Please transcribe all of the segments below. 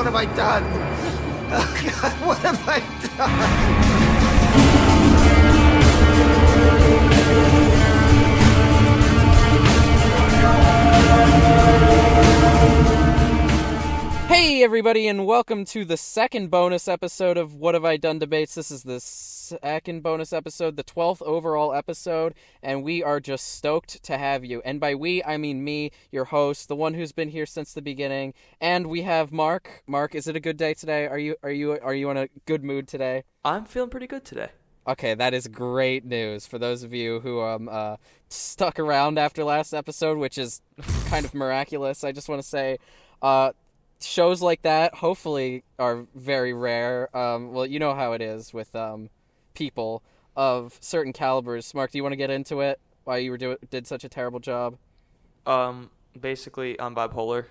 what have I done? Oh, God, what have I done? Hey everybody, and welcome to the second bonus episode of What Have I Done Debates. This is the second bonus episode, the 12th overall episode, and we are just stoked to have you. And by we, I mean me, your host, the one who's been here since the beginning. And we have Mark. Mark, is it a good day today? Are you in a good mood today? I'm feeling pretty good today. Okay, that is great news for those of you who stuck around after last episode, which is kind of miraculous. I just want to say, shows like that hopefully are very rare. Well, you know how it is with people of certain calibers. Mark, do you want to get into it? Why you did such a terrible job? Basically, I'm bipolar.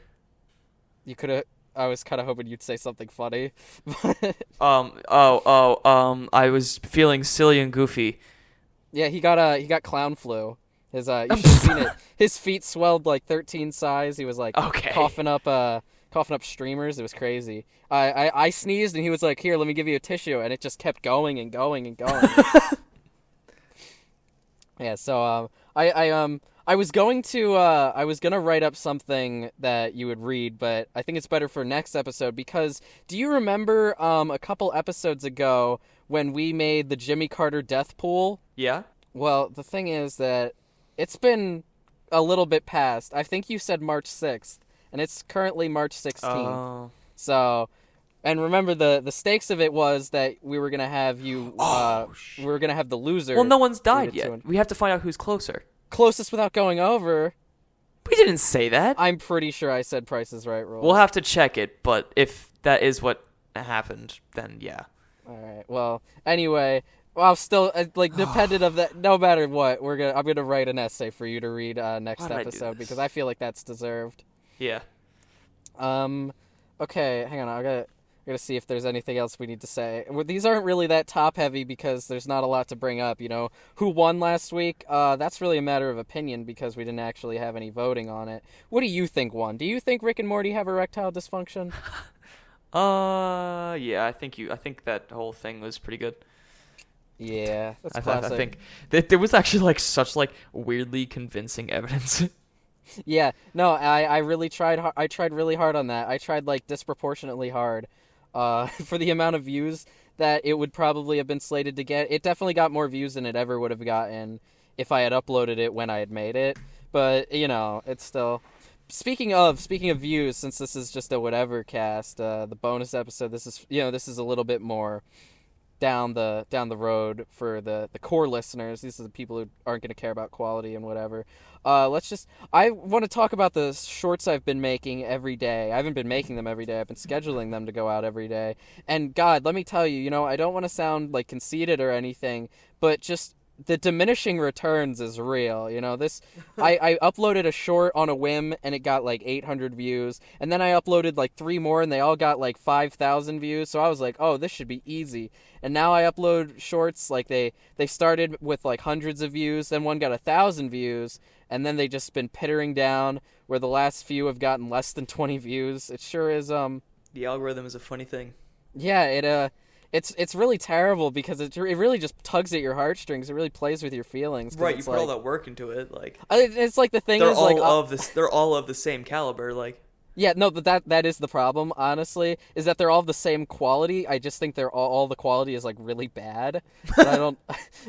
You could have. I was kind of hoping you'd say something funny. I was feeling silly and goofy. Yeah, he got clown flu. His you should have seen it. His feet swelled like 13 size. He was like coughing up streamers. It was crazy. I sneezed and he was like, "Here, let me give you a tissue," and it just kept going and going and going. Yeah, so I was gonna write up something that you would read, but I think it's better for next episode because do you remember a couple episodes ago when we made the Jimmy Carter death pool? Yeah? Well, the thing is that it's been a little bit past. I think you said March 6th, and it's currently March 16th. Oh. So, and remember the stakes of it was that we were going to have you, we were going to have the loser. Well, no one's died yet. We have to find out who's closer. Closest without going over. We didn't say that. I'm pretty sure I said Price is Right rules. We'll have to check it, but if that is what happened, then yeah. All right. Well, anyway, well, still dependent of that. No matter what, I'm gonna write an essay for you to read next episode because I feel like that's deserved. Yeah. Okay. Hang on. I gotta see if there's anything else we need to say. Well, these aren't really that top heavy because there's not a lot to bring up. You know, who won last week? That's really a matter of opinion because we didn't actually have any voting on it. What do you think won? Do you think Rick and Morty have erectile dysfunction? Yeah. I think that whole thing was pretty good. Yeah, that's classic. I think that there was actually such weirdly convincing evidence. Yeah, no, I really tried. I tried really hard on that. I tried disproportionately hard, for the amount of views that it would probably have been slated to get. It definitely got more views than it ever would have gotten if I had uploaded it when I had made it. But you know, it's still. Speaking of views, since this is just a whatever cast, the bonus episode. This is a little bit more down the road for the core listeners. These are the people who aren't going to care about quality and whatever. I want to talk about the shorts I've been making every day. I haven't been making them every day. I've been scheduling them to go out every day. And God, let me tell you, I don't want to sound conceited or anything, but just the diminishing returns is real. I uploaded a short on a whim and it got 800 views, and then I uploaded 3 more and they all got 5,000 views. So I was like, oh, this should be easy. And now I upload shorts they started with hundreds of views, then one got 1,000 views, and then they just been pittering down where the last few have gotten less than 20 views. It sure is The algorithm is a funny thing. Yeah, It's really terrible because it really just tugs at your heartstrings. It really plays with your feelings. Right, you put all that work into it. It's the thing they're is they're all of the same caliber. Yeah, no, but that is the problem. Honestly, is that they're all of the same quality. I just think they're all the quality is really bad. But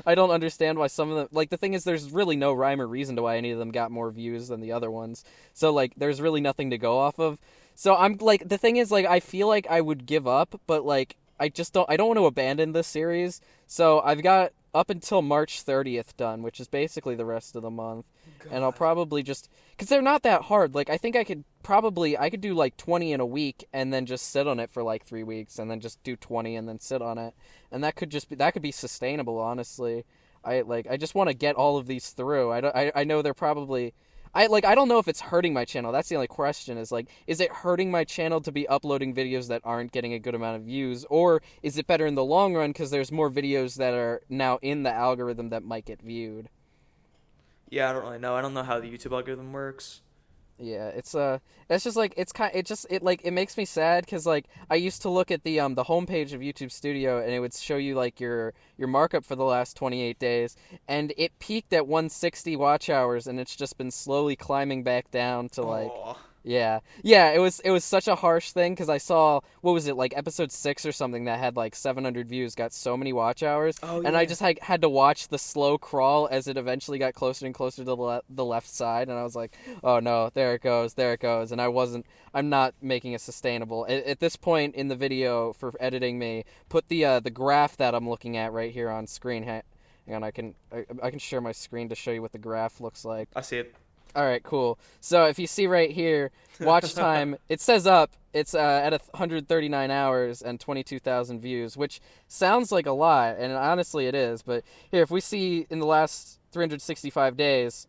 I don't understand why some of them. The thing is, there's really no rhyme or reason to why any of them got more views than the other ones. So there's really nothing to go off of. So I'm the thing is I feel like I would give up, but I don't want to abandon this series, so I've got up until March 30th done, which is basically the rest of the month. God. And I'll probably just, because they're not that hard, I think I could do 20 in a week and then just sit on it for 3 weeks and then just do 20 and then sit on it. And that could be sustainable, honestly. I just want to get all of these through. I know they're probably, I don't know if it's hurting my channel. That's the only question is is it hurting my channel to be uploading videos that aren't getting a good amount of views, or is it better in the long run because there's more videos that are now in the algorithm that might get viewed? Yeah, I don't really know. I don't know how the YouTube algorithm works. Yeah, it's just like it makes me sad because like I used to look at the homepage of YouTube Studio and it would show you like your markup for the last 28 days, and it peaked at 160 watch hours and it's just been slowly climbing back down to like. Aw. Yeah, it was such a harsh thing because I saw, what was it, like episode 6 or something that had like 700 views, got so many watch hours, Oh, and I yeah. just had to watch the slow crawl as it eventually got closer and closer to the left side, and I was like, oh no, there it goes, and I'm not making it sustainable. At this point in the video for editing me, put the graph that I'm looking at right here on screen. Hang on, I can share my screen to show you what the graph looks like. I see it. All right, cool. So if you see right here, watch time, it says it's at 139 hours and 22,000 views, which sounds like a lot, and honestly it is. But here, if we see in the last 365 days,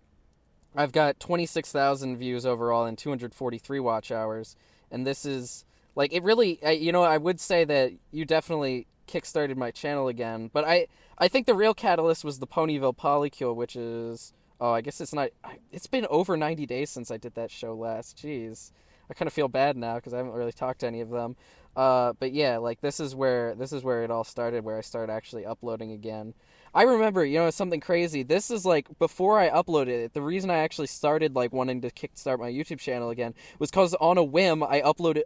I've got 26,000 views overall and 243 watch hours, and this is like it really. I would say that you definitely kickstarted my channel again, but I think the real catalyst was the Ponyville Polycule, which is. Oh, I guess it's not. It's been over 90 days since I did that show last. Jeez, I kind of feel bad now because I haven't really talked to any of them. But yeah, like this is where it all started, where I started actually uploading again. I remember, something crazy. This is like before I uploaded it. The reason I actually started like wanting to kickstart my YouTube channel again was because on a whim I opened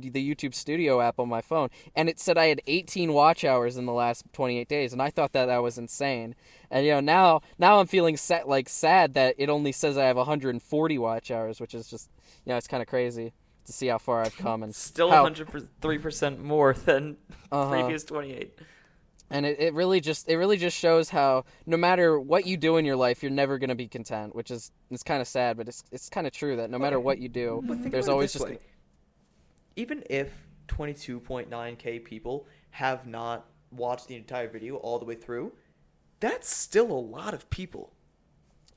the YouTube Studio app on my phone, and it said I had 18 watch hours in the last 28 days, and I thought that was insane. And now I'm feeling sad that it only says I have 140 watch hours, which is just it's kind of crazy to see how far I've come and Still 103% more than previous 28. And it really just shows how no matter what you do in your life, you're never going to be content, which is it's kind of sad, but it's kind of true that no matter what you do, there's always just even if 22.9k people have not watched the entire video all the way through, that's still a lot of people.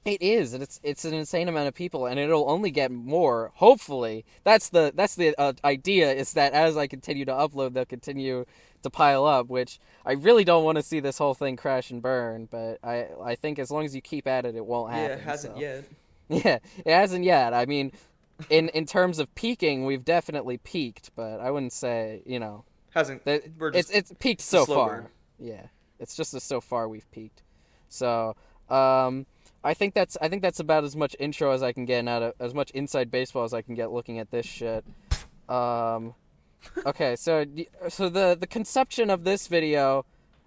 It is, and it's an insane amount of people, and it'll only get more. Hopefully, that's the idea, is that as I continue to upload, they'll continue to pile up. Which I really don't want to see this whole thing crash and burn, but I think as long as you keep at it, it won't happen. Yeah, it hasn't yet. Yeah, it hasn't yet. I mean, in terms of peaking, we've definitely peaked, but I wouldn't say Hasn't. It's peaked so far. burn. Yeah, it's just so far we've peaked. So I think that's about as much intro as I can get out of, as much inside baseball as I can get looking at this shit. Okay, so the conception of this video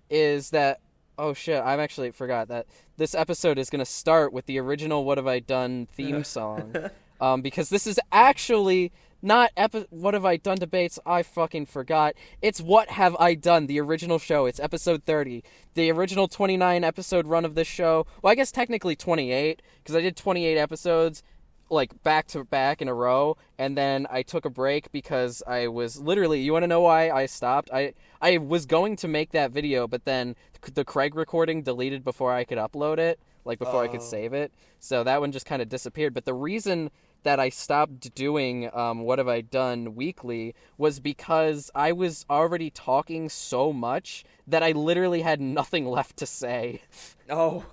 is that, oh shit, I actually forgot that this episode is going to start with the original What Have I Done theme song. Because this is actually not What Have I Done debates. I fucking forgot. It's What Have I Done, the original show. It's episode 30. The original 29 episode run of this show. Well, I guess technically 28, because I did 28 episodes, like, back to back in a row, and then I took a break because I was literally, you want to know why I stopped? I was going to make that video, but then the Craig recording deleted before I could upload it, like, before I could save it. So that one just kind of disappeared. But the reason that I stopped doing What Have I Done weekly was because I was already talking so much that I literally had nothing left to say. Oh.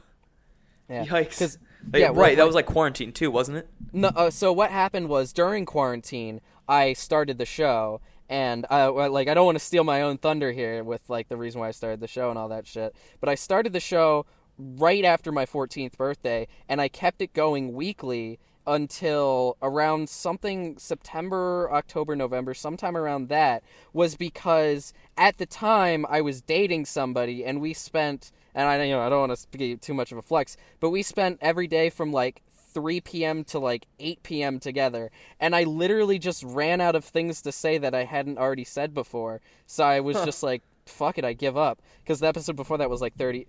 Yeah. Yikes. Yeah, right, that was like quarantine too, wasn't it? No, so what happened was during quarantine, I started the show, and I don't want to steal my own thunder here with like the reason why I started the show and all that shit, but I started the show right after my 14th birthday, and I kept it going weekly until around something September, October, November, sometime around that, was because at the time I was dating somebody, and we spent, and I don't want to give too much of a flex, but we spent every day from like 3 p.m. to like 8 p.m. together, and I literally just ran out of things to say that I hadn't already said before, so I was just like, fuck it, I give up, because the episode before that was like 30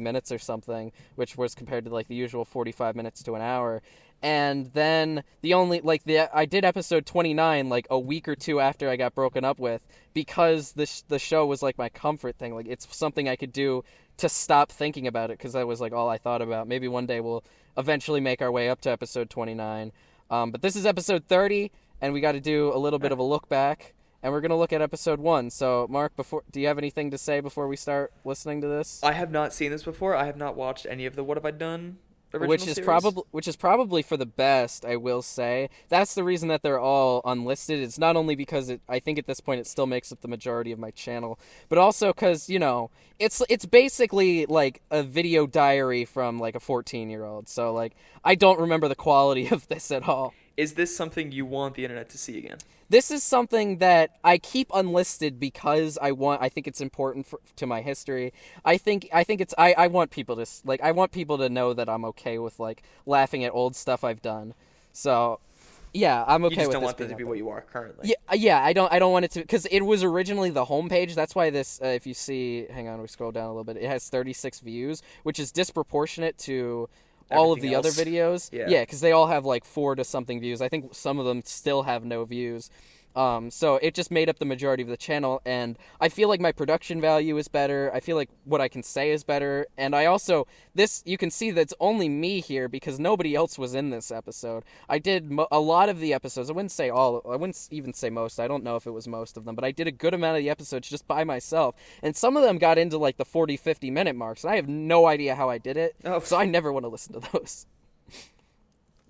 minutes or something, which was compared to like the usual 45 minutes to an hour. And then I did episode 29 like a week or two after I got broken up with, because the show was like my comfort thing. Like, it's something I could do to stop thinking about it, because that was like all I thought about. Maybe one day we'll eventually make our way up to episode 29. But this is episode 30, and we got to do a little bit of a look back, and we're going to look at episode 1. So, Mark, do you have anything to say before we start listening to this? I have not seen this before. I have not watched any of the What Have I Done original which is series. probably for the best, I will say. That's the reason that they're all unlisted. It's not only because I think at this point it still makes up the majority of my channel, but also because, it's basically like a video diary from like a 14-year-old. So like I don't remember the quality of this at all. Is this something you want the internet to see again? This is something that I keep unlisted because I think it's important to my history. I think I want people to I want people to know that I'm okay with like laughing at old stuff I've done. So, yeah, I'm okay with this. You just don't want that being to be up what you are currently. yeah, I don't want it to, because it was originally the homepage. That's why this, if you see, hang on, we scroll down a little bit. It has 36 views, which is disproportionate to all of Everything the other else. videos. Yeah. Because they all have like 4 to something views. I think some of them still have no views. So it just made up the majority of the channel, and I feel like my production value is better. I feel like what I can say is better, and I also, you can see that it's only me here because nobody else was in this episode. I did a lot of the episodes. I wouldn't say all. I wouldn't even say most. I don't know if it was most of them, but I did a good amount of the episodes just by myself, and some of them got into like the 40, 50 minute marks, and I have no idea how I did it, so I never want to listen to those.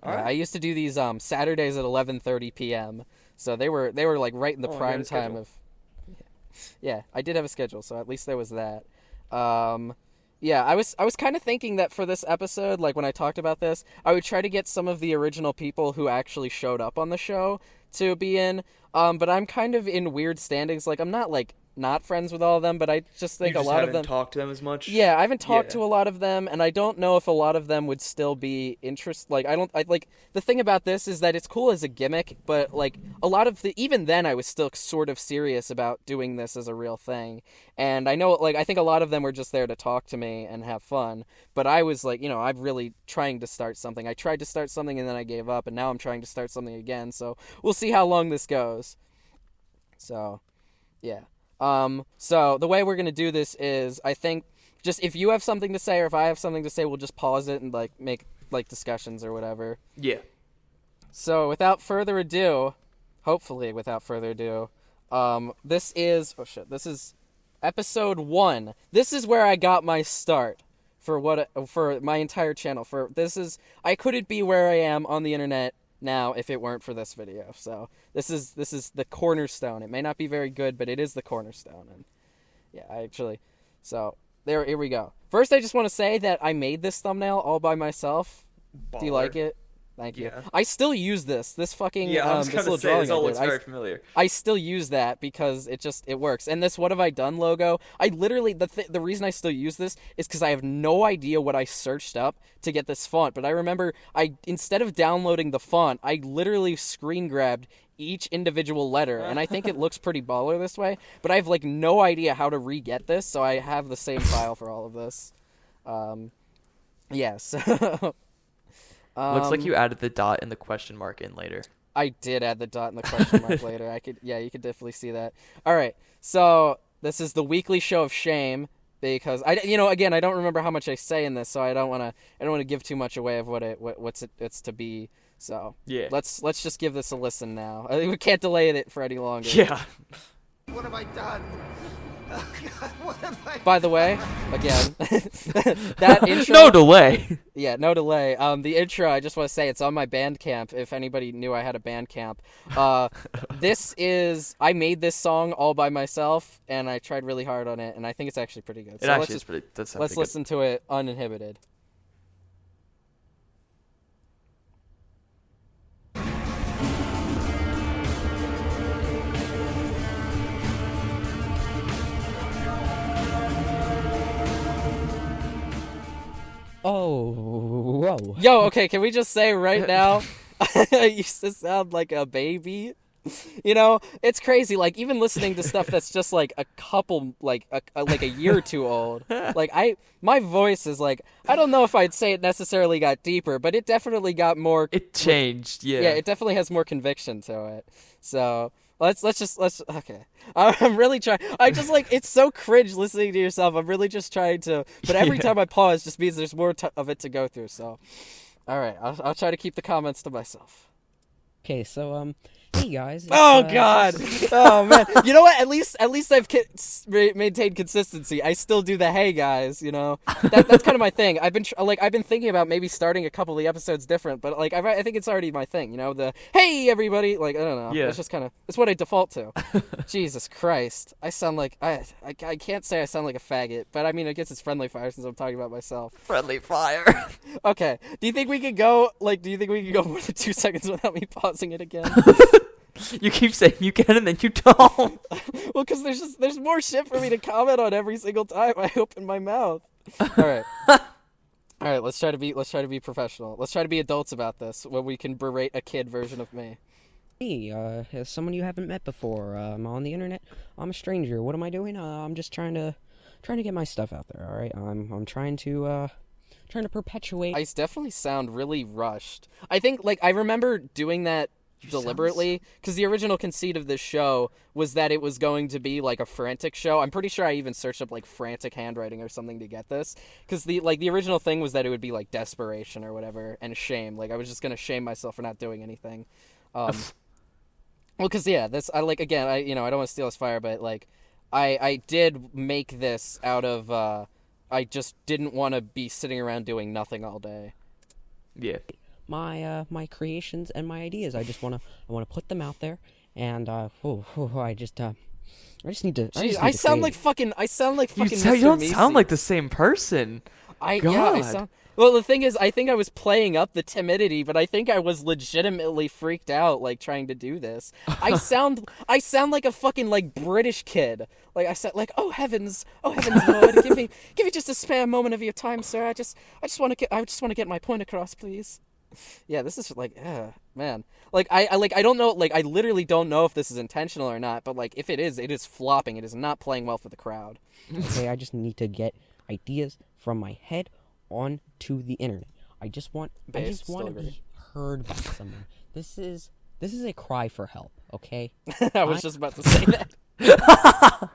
All right. I used to do these Saturdays at 11:30 p.m. So they were like right in the prime time of. Yeah, I did have a schedule, so at least there was that. Yeah, I was kind of thinking that for this episode, like when I talked about this, I would try to get some of the original people who actually showed up on the show to be in. But I'm kind of in weird standings. Like I'm not like not friends with all of them, but I just think You a lot of them haven't talked to them as much. Yeah, I haven't talked to a lot of them, and I don't know if a lot of them would still be interested. Like, the thing about this is that it's cool as a gimmick, but, like, a lot of even then I was still sort of serious about doing this as a real thing. And I know, like, I think a lot of them were just there to talk to me and have fun, but I was, like, I'm really trying to start something. I tried to start something and then I gave up, and now I'm trying to start something again, so we'll see how long this goes. So, yeah. So the way we're going to do this is, I think, just if you have something to say or if I have something to say, we'll just pause it and, like, make, like, discussions or whatever. Yeah. So without further ado, hopefully without further ado, this is episode 1. This is where I got my start for my entire channel. I couldn't be where I am on the internet now if it weren't for this video. So this is the cornerstone. It may not be very good, but it is the cornerstone. And yeah, so here we go. First, I just want to say that I made this thumbnail all by myself. Baller. Do you like it? Thank you. Yeah. I still use this fucking Yeah, I was this gonna little say, drawing this all I looks did. very familiar. I still use that because it works. And this "What have I done" logo, I literally the reason I still use this is because I have no idea what I searched up to get this font. But I remember instead of downloading the font, I literally screen grabbed each individual letter, and I think it looks pretty baller this way. But I have like no idea how to re-get this, so I have the same file for all of this. Yes. Looks like you added the dot and the question mark in later. I did add the dot and the question mark later. You could definitely see that. All right, so this is the weekly show of shame because again, I don't remember how much I say in this, so I don't want to give too much away of it's to be. So Yeah. let's just give this a listen now. We can't delay it for any longer. Yeah. What have I done? Oh, God, what have I By the way, again, that intro. No delay. Yeah, no delay. The intro, I just want to say it's on my Bandcamp, if anybody knew I had a Bandcamp. I made this song all by myself, and I tried really hard on it, and I think it's actually pretty good. Let's listen to it uninhibited. Oh, whoa. Yo, okay, can we just say right now, I used to sound like a baby? It's crazy. Like, even listening to stuff that's just like a couple, like a year or two old. Like, my voice is like, I don't know if I'd say it necessarily got deeper, but it definitely got more. It changed, yeah. Yeah, it definitely has more conviction to it. So let's okay. I'm really trying. I just like, it's so cringe listening to yourself. I'm really just trying to, but every time I pause just means there's more of it to go through. So, all right, I'll try to keep the comments to myself. Okay, so, Hey guys. Oh God! Oh man! You know what? At least I've maintained consistency. I still do the hey guys. You know, that's kind of my thing. I've been thinking about maybe starting a couple of the episodes different, but like I think it's already my thing. You know, the hey everybody. Like I don't know. Yeah. It's just kind of it's what I default to. Jesus Christ! I sound like I can't say I sound like a faggot, but I mean I guess it's friendly fire since I'm talking about myself. Friendly fire. Okay. Do you think we could go more than 2 seconds without me pausing it again? You keep saying you can and then you don't. Well, because there's more shit for me to comment on every single time I open my mouth. All right. All right, let's try to be professional. Let's try to be adults about this, where we can berate a kid version of me. Hey, as someone you haven't met before, I'm on the internet. I'm a stranger. What am I doing? I'm just trying to get my stuff out there. All right. I'm trying to perpetuate. I definitely sound really rushed. I think I remember doing that deliberately because the original conceit of this show was that it was going to be like a frantic show. I'm pretty sure I even searched up like frantic handwriting or something to get this, because the original thing was that it would be like desperation or whatever and shame. Like I was just gonna shame myself for not doing anything. Well, because this I don't want to steal his fire, but like I did make this out of I just didn't want to be sitting around doing nothing all day. Yeah. My creations and my ideas. I wanna put them out there, and I just need to. I sound like fucking Mr. You don't Meese. sound like the same person. God. Well, the thing is, I think I was playing up the timidity, but I think I was legitimately freaked out, like trying to do this. I sound like a fucking like British kid. Like I said, like oh heavens, Lord, give me just a spare moment of your time, sir. I just want to get my point across, please. Yeah, this is like, man. Like I don't know. Like I literally don't know if this is intentional or not. But like if it is flopping. It is not playing well for the crowd. Okay, I just need to get ideas from my head onto the internet. I just want to be heard by someone. This is a cry for help. Okay. I was just about to say that.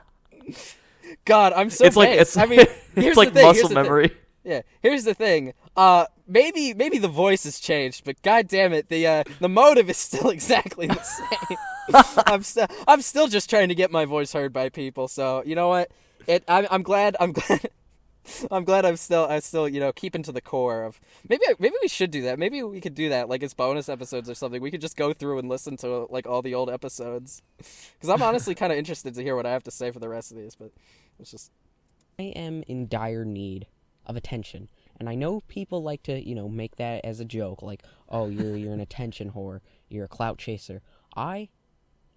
God, I'm so. I mean, it's like muscle memory. Yeah, here's the thing. Maybe the voice has changed, but god damn it, the motive is still exactly the same. I'm still just trying to get my voice heard by people. So you know what? I'm glad I'm still keeping to the core of maybe we should do that. Maybe we could do that like as bonus episodes or something. We could just go through and listen to like all the old episodes, because I'm honestly kind of interested to hear what I have to say for the rest of these. But it's just I am in dire need of attention, and I know people like to make that as a joke, like oh you're an attention whore, you're a clout chaser. I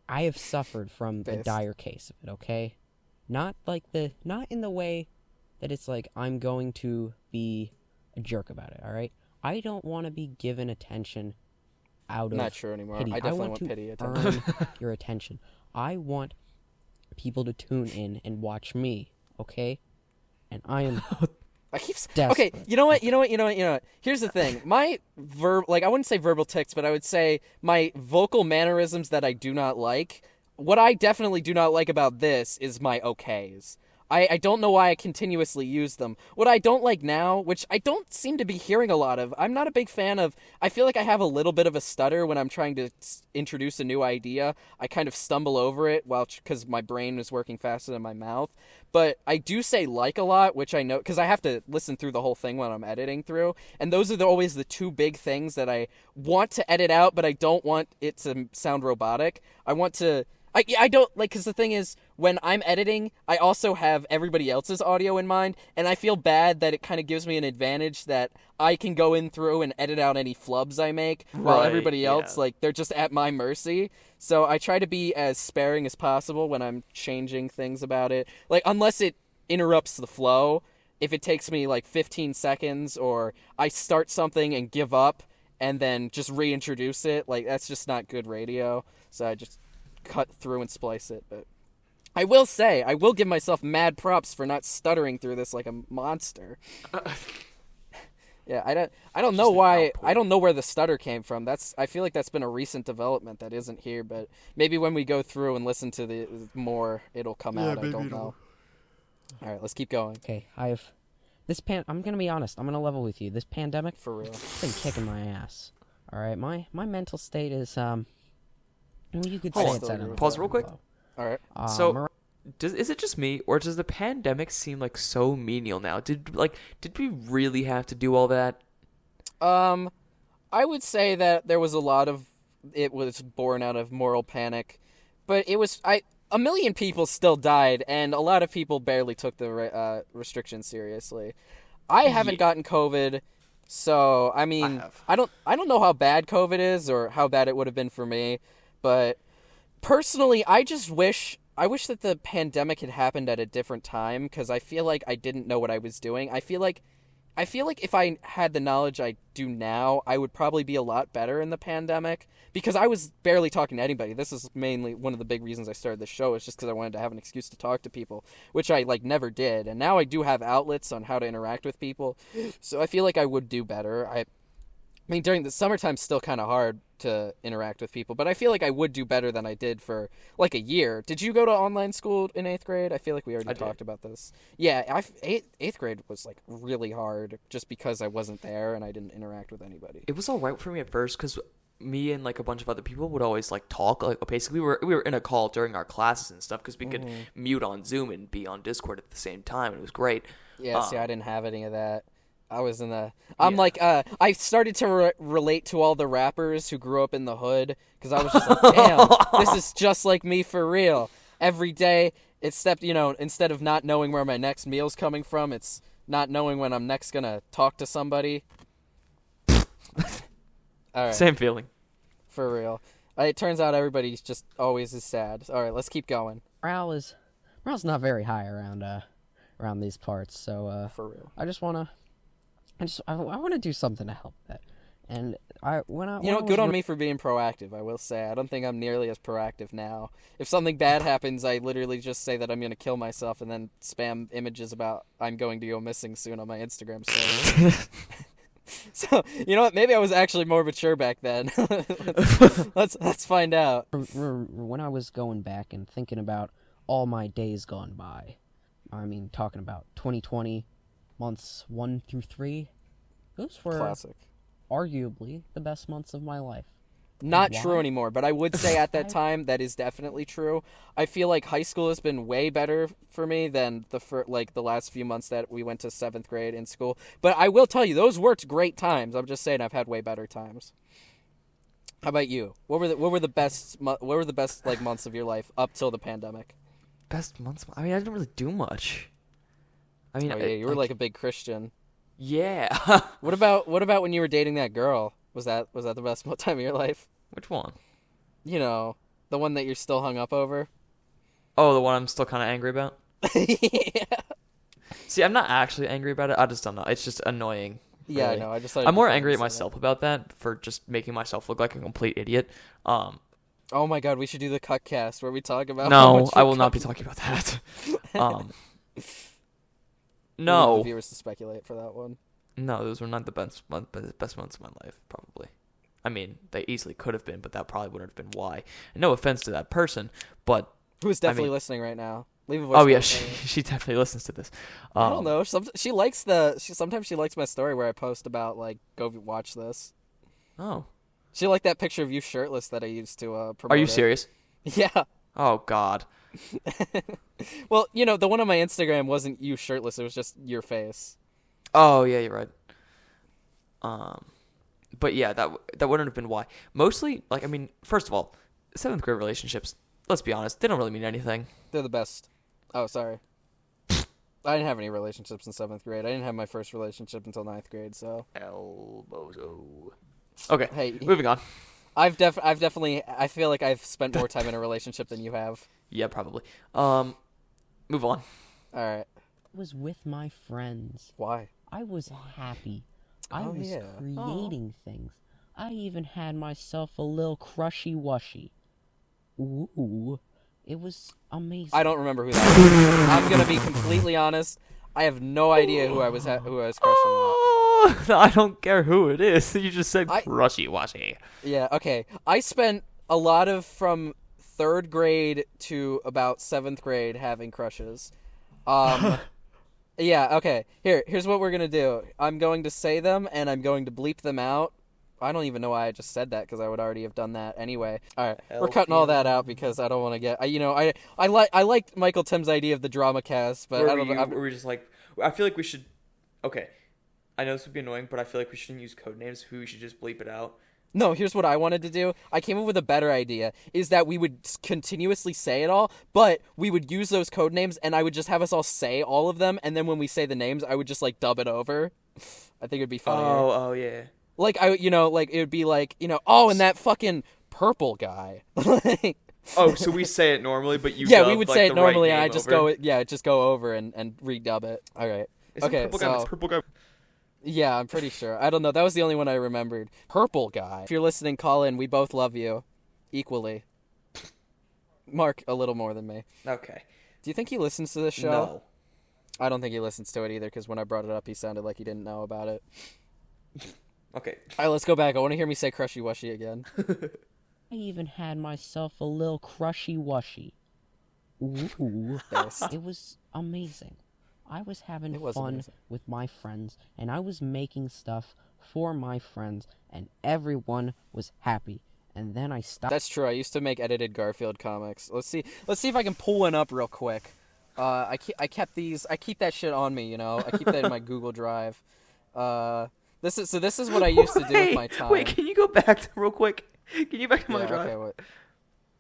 have suffered from a dire case of it. Okay, not in the way that it's like I'm going to be a jerk about it. All right, I don't want to be given attention out of not true anymore. pity. I definitely want want pity to attention. earn your attention. I want people to tune in and watch me. Okay, and I am. I keep desperate. Okay, you know what? Here's the thing. My I wouldn't say verbal tics, but I would say my vocal mannerisms that I do not like. What I definitely do not like about this is my okays. I don't know why I continuously use them. What I don't like now, which I don't seem to be hearing a lot of, I'm not a big fan of, I feel like I have a little bit of a stutter when I'm trying to introduce a new idea. I kind of stumble over it because my brain is working faster than my mouth. But I do say like a lot, which I know, because I have to listen through the whole thing when I'm editing through. And those are always the two big things that I want to edit out, but I don't want it to sound robotic. I want to... I don't, like, because the thing is, when I'm editing, I also have everybody else's audio in mind, and I feel bad that it kind of gives me an advantage that I can go in through and edit out any flubs I make, while everybody else, like, they're just at my mercy. So I try to be as sparing as possible when I'm changing things about it. Like, unless it interrupts the flow, if it takes me, like, 15 seconds, or I start something and give up, and then just reintroduce it, like, that's just not good radio. So I just cut through and splice it. But I will say, I will give myself mad props for not stuttering through this like a monster. Yeah, I don't know why. I don't know where the stutter came from. I feel like that's been a recent development that isn't here, but maybe when we go through and listen to the more, it'll come out. I don't know. All right, let's keep going. Okay, I'm gonna be honest. I'm gonna level with you. This pandemic, For real, it's been kicking my ass. All right, my mental state is Well, you could Hold say on. it's at an Pause real quick. overflow. All right. So, is it just me, or does the pandemic seem like so menial now? Did we really have to do all that? I would say that there was a lot of it was born out of moral panic, but a million people still died, and a lot of people barely took the restrictions seriously. I haven't gotten COVID, so I mean, I don't know how bad COVID is or how bad it would have been for me, but personally, I wish that the pandemic had happened at a different time, because I feel like I didn't know what I was doing. I feel like if I had the knowledge I do now, I would probably be a lot better in the pandemic, because I was barely talking to anybody. This is mainly one of the big reasons I started this show, is just because I wanted to have an excuse to talk to people, which I never did. And now I do have outlets on how to interact with people, so I feel like I would do better. I mean, during the summertime, it's still kind of hard to interact with people, but I feel like I would do better than I did for a year. Did you go to online school in 8th grade? I feel like we already talked about this. Yeah, 8th grade was really hard just because I wasn't there and I didn't interact with anybody. It was all right for me at first because me and a bunch of other people would always talk. Basically, we were in a call during our classes and stuff because we could mute on Zoom and be on Discord at the same time, and it was great. Yeah, see, I didn't have any of that. I was in the... I started to relate to all the rappers who grew up in the hood, because I was just like, damn, this is just like me for real. Every day, except, instead of not knowing where my next meal's coming from, it's not knowing when I'm next gonna talk to somebody. All right. Same feeling. For real. It turns out everybody's just always is sad. All right, let's keep going. Morale's not very high around these parts, so For real. I want to do something to help that. And good on me for being proactive, I will say. I don't think I'm nearly as proactive now. If something bad happens, I literally just say that I'm going to kill myself and then spam images about I'm going to go missing soon on my Instagram story. So, you know what? Maybe I was actually more mature back then. Let's find out. When I was going back and thinking about all my days gone by, I mean, talking about 2020, months 1 through 3, those were classic. Arguably the best months of my life. Not true anymore, but I would say at that time that is definitely true. I feel like high school has been way better for me than the last few months that we went to 7th grade in school. But I will tell you, those were great times. I'm just saying I've had way better times. How about you? What were the best months of your life up till the pandemic? Best months? I mean, I didn't really do much. I mean, you were a big Christian. Yeah. What about when you were dating that girl? Was that the best time of your life? Which one? The one that you're still hung up over. Oh, the one I'm still kind of angry about? Yeah. See, I'm not actually angry about it. I just don't know. It's just annoying. Really. Yeah, I know. I'm more angry at myself about that for just making myself look like a complete idiot. Oh my god, we should do the cut cast where we talk about. No, I will not be talking about that. No. We need the viewers to speculate for that one. No, those were not the best months of my life, probably. I mean, they easily could have been, but that probably wouldn't have been why. And no offense to that person, but... Who's definitely listening right now. Leave a voice. Oh, yeah, she definitely listens to this. I don't know. Sometimes she likes my story where I post about, go watch this. Oh. She liked that picture of you shirtless that I used to promote. Are you serious? Yeah. Oh, God. Well, the one on my Instagram wasn't you shirtless. It was just your face. Oh, yeah, you're right. But yeah, that wouldn't have been why. Mostly, first of all, 7th grade relationships, let's be honest, they don't really mean anything. They're the best. Oh, sorry. I didn't have any relationships in 7th grade. I didn't have my first relationship until 9th grade, so. Elbozo. Okay, hey, moving on. I've definitely, I feel like I've spent more time in a relationship than you have. Yeah, probably. Move on. Alright. I was with my friends. Why? I was happy. I was creating things. I even had myself a little crushy-wushy. Ooh. It was amazing. I don't remember who that was. I'm gonna be completely honest. I have no idea who I was crushing on. I don't care who it is. You just said crushy-washy. Yeah, okay. I spent a lot of from 3rd grade to about 7th grade having crushes. Yeah, okay. Here's what we're gonna do. I'm going to say them, and I'm going to bleep them out. I don't even know why I just said that because I would already have done that anyway. All right, we're Help cutting all you. that out because I don't want to get. I liked Michael Tim's idea of the drama cast, but I don't know. Were we just like? I feel like we should. Okay, I know this would be annoying, but I feel like we shouldn't use code names. We should just bleep it out. No, here's what I wanted to do. I came up with a better idea, is that we would continuously say it all, but we would use those code names, and I would just have us all say all of them, and then when we say the names, I would just, like, dub it over. I think it'd be funnier. Oh, yeah. Like, it would be like, oh, and that fucking purple guy. Like, Oh, so we say it normally, but you yeah, dub, we would like, say it the right normally, and name I just over. go over and redub it. All right. Isn't Okay, purple so... guy, purple guy. Yeah, I'm pretty sure. I don't know. That was the only one I remembered. Purple guy. If you're listening, call in. We both love you. Equally. Mark, a little more than me. Okay. Do you think he listens to this show? No. I don't think he listens to it either, because when I brought it up, he sounded like he didn't know about it. Okay. All right, let's go back. I want to hear me say crushy wushy again. I even had myself a little crushy wushy. Ooh. Nice. It was amazing. I was having It was fun amazing. with my friends, and I was making stuff for my friends, and everyone was happy. And then I stopped. That's true. I used to make edited Garfield comics. Let's see if I can pull one up real quick. I kept these. I keep that shit on me. I keep that in my Google Drive. This is what I used to do with my time. Wait, can you go back to real quick? Can you back to my Yeah, drive? okay, what?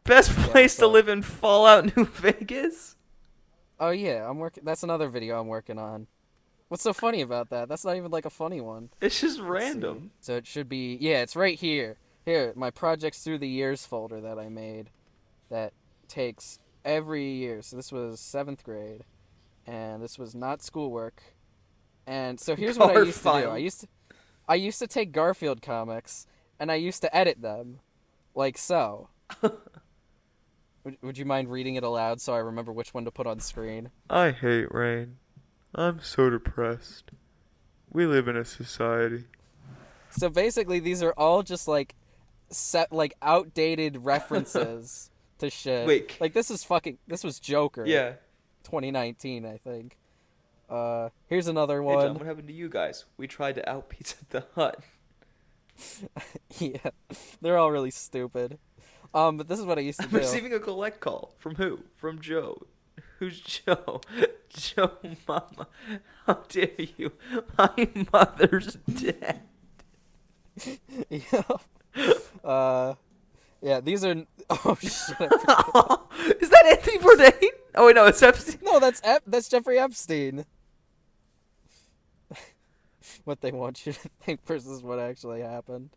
Best place to so- live in Fallout New Vegas? Oh yeah, I'm working. That's another video I'm working on. What's so funny about that? That's not even like a funny one. It's just random. So it should be. Yeah, it's right here. Here, my projects through the years folder that I made. That takes every year. So this was 7th grade, and this was not schoolwork. And so here's what I used to do. Garfield. I used to take Garfield comics and I used to edit them, like so. Would you mind reading it aloud so I remember which one to put on screen? I hate rain. I'm so depressed. We live in a society. So basically, these are all just like outdated references to shit. Wait. Like this was Joker. Yeah. 2019, I think. Here's another Hey, John, one. what happened to you guys? We tried to out Pizza the Hut. Yeah, they're all really stupid. But this is what I used to I'm do. receiving a collect call. From who? From Joe. Who's Joe? Joe Mama. How dare you? My mother's dead. Yeah. Yeah, these are. Oh shit! I forgot. Is that Anthony Bourdain? Oh wait, no, it's Epstein. No, that's Jeffrey Epstein. What they want you to think versus what actually happened,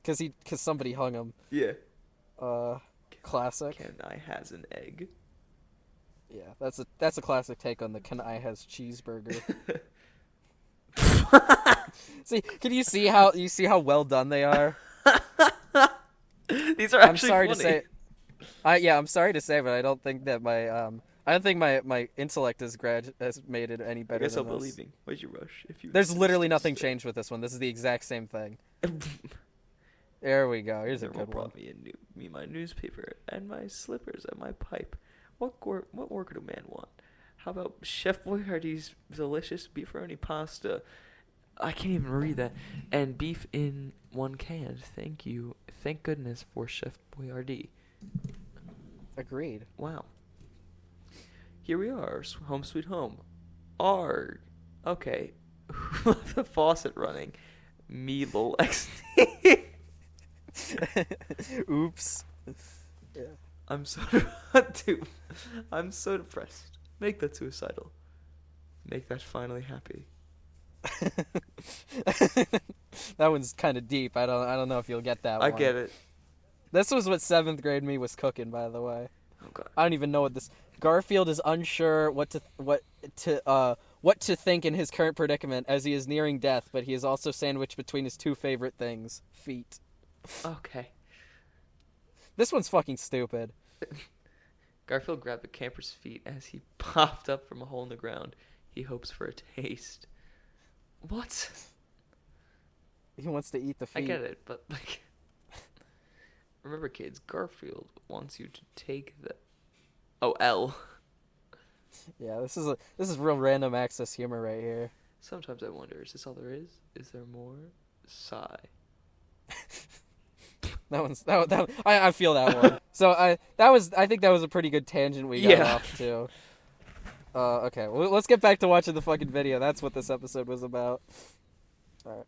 because somebody hung him. Yeah. Classic. Can I has an egg? Yeah, that's a classic take on the "Can I has cheeseburger." See, can you see how well done they are? These are I'm actually sorry funny. to say. I'm sorry to say, but I don't think that my intellect has made it any I better guess I'll than this. believe. Why'd you rush? If you There's insist. literally nothing changed with this one. This is the exact same thing. There we go. Here's a Everyone good one. brought me my newspaper and my slippers and my pipe. What more could a man want? How about Chef Boyardee's delicious beefaroni pasta? I can't even read that. And beef in one can. Thank you. Thank goodness for Chef Boyardee. Agreed. Wow. Here we are, home sweet home. Arg. Okay. Who left the faucet running? Me, lol, XD. Oops. Yeah. I'm so dude, I'm so depressed. Make that suicidal. Make that finally happy. That one's kind of deep. I don't know if you'll get that I one. get it. This was what 7th grade me was cooking, by the way. Oh god. I don't even know what this. Garfield is unsure what to think in his current predicament as he is nearing death, but he is also sandwiched between his two favorite things: feet. Okay. This one's fucking stupid. Garfield grabbed the camper's feet as he popped up from a hole in the ground. He hopes for a taste. What? He wants to eat the feet. I get it, but like, remember, kids, Garfield wants you to take the. Oh, L. Yeah, this is real random access humor right here. Sometimes I wonder, is this all there is? Is there more? Sigh. I feel that one. So I think that was a pretty good tangent we got off to. Okay, well, let's get back to watching the fucking video. That's what this episode was about. All right.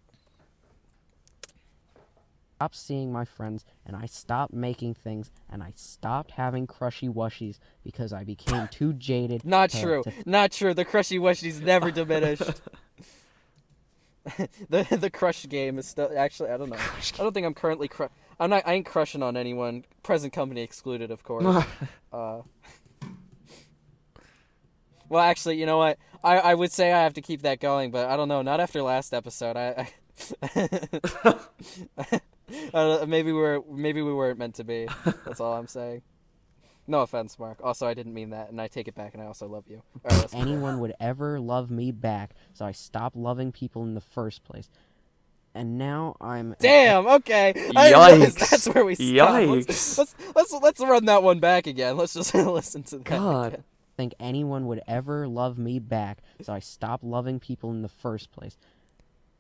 Stopped seeing my friends, and I stopped making things, and I stopped having crushy wushies because I became too jaded. Not true. Not true. The crushy wushies never diminished. the crush game is still actually. I don't know. I don't think I'm currently I ain't crushing on anyone. Present company excluded, of course. Well, actually, you know what? I would say I have to keep that going, but I don't know. Not after last episode. Maybe we weren't meant to be. That's all I'm saying. No offense, Mark. Also, I didn't mean that, and I take it back, and I also love you. All right, anyone would ever love me back, so I stopped loving people in the first place. And now I'm... Damn, okay. Yikes. That's where we stopped. Yikes. Let's run that one back again. Let's just listen to that God. again. Think anyone would ever love me back, so I stopped loving people in the first place.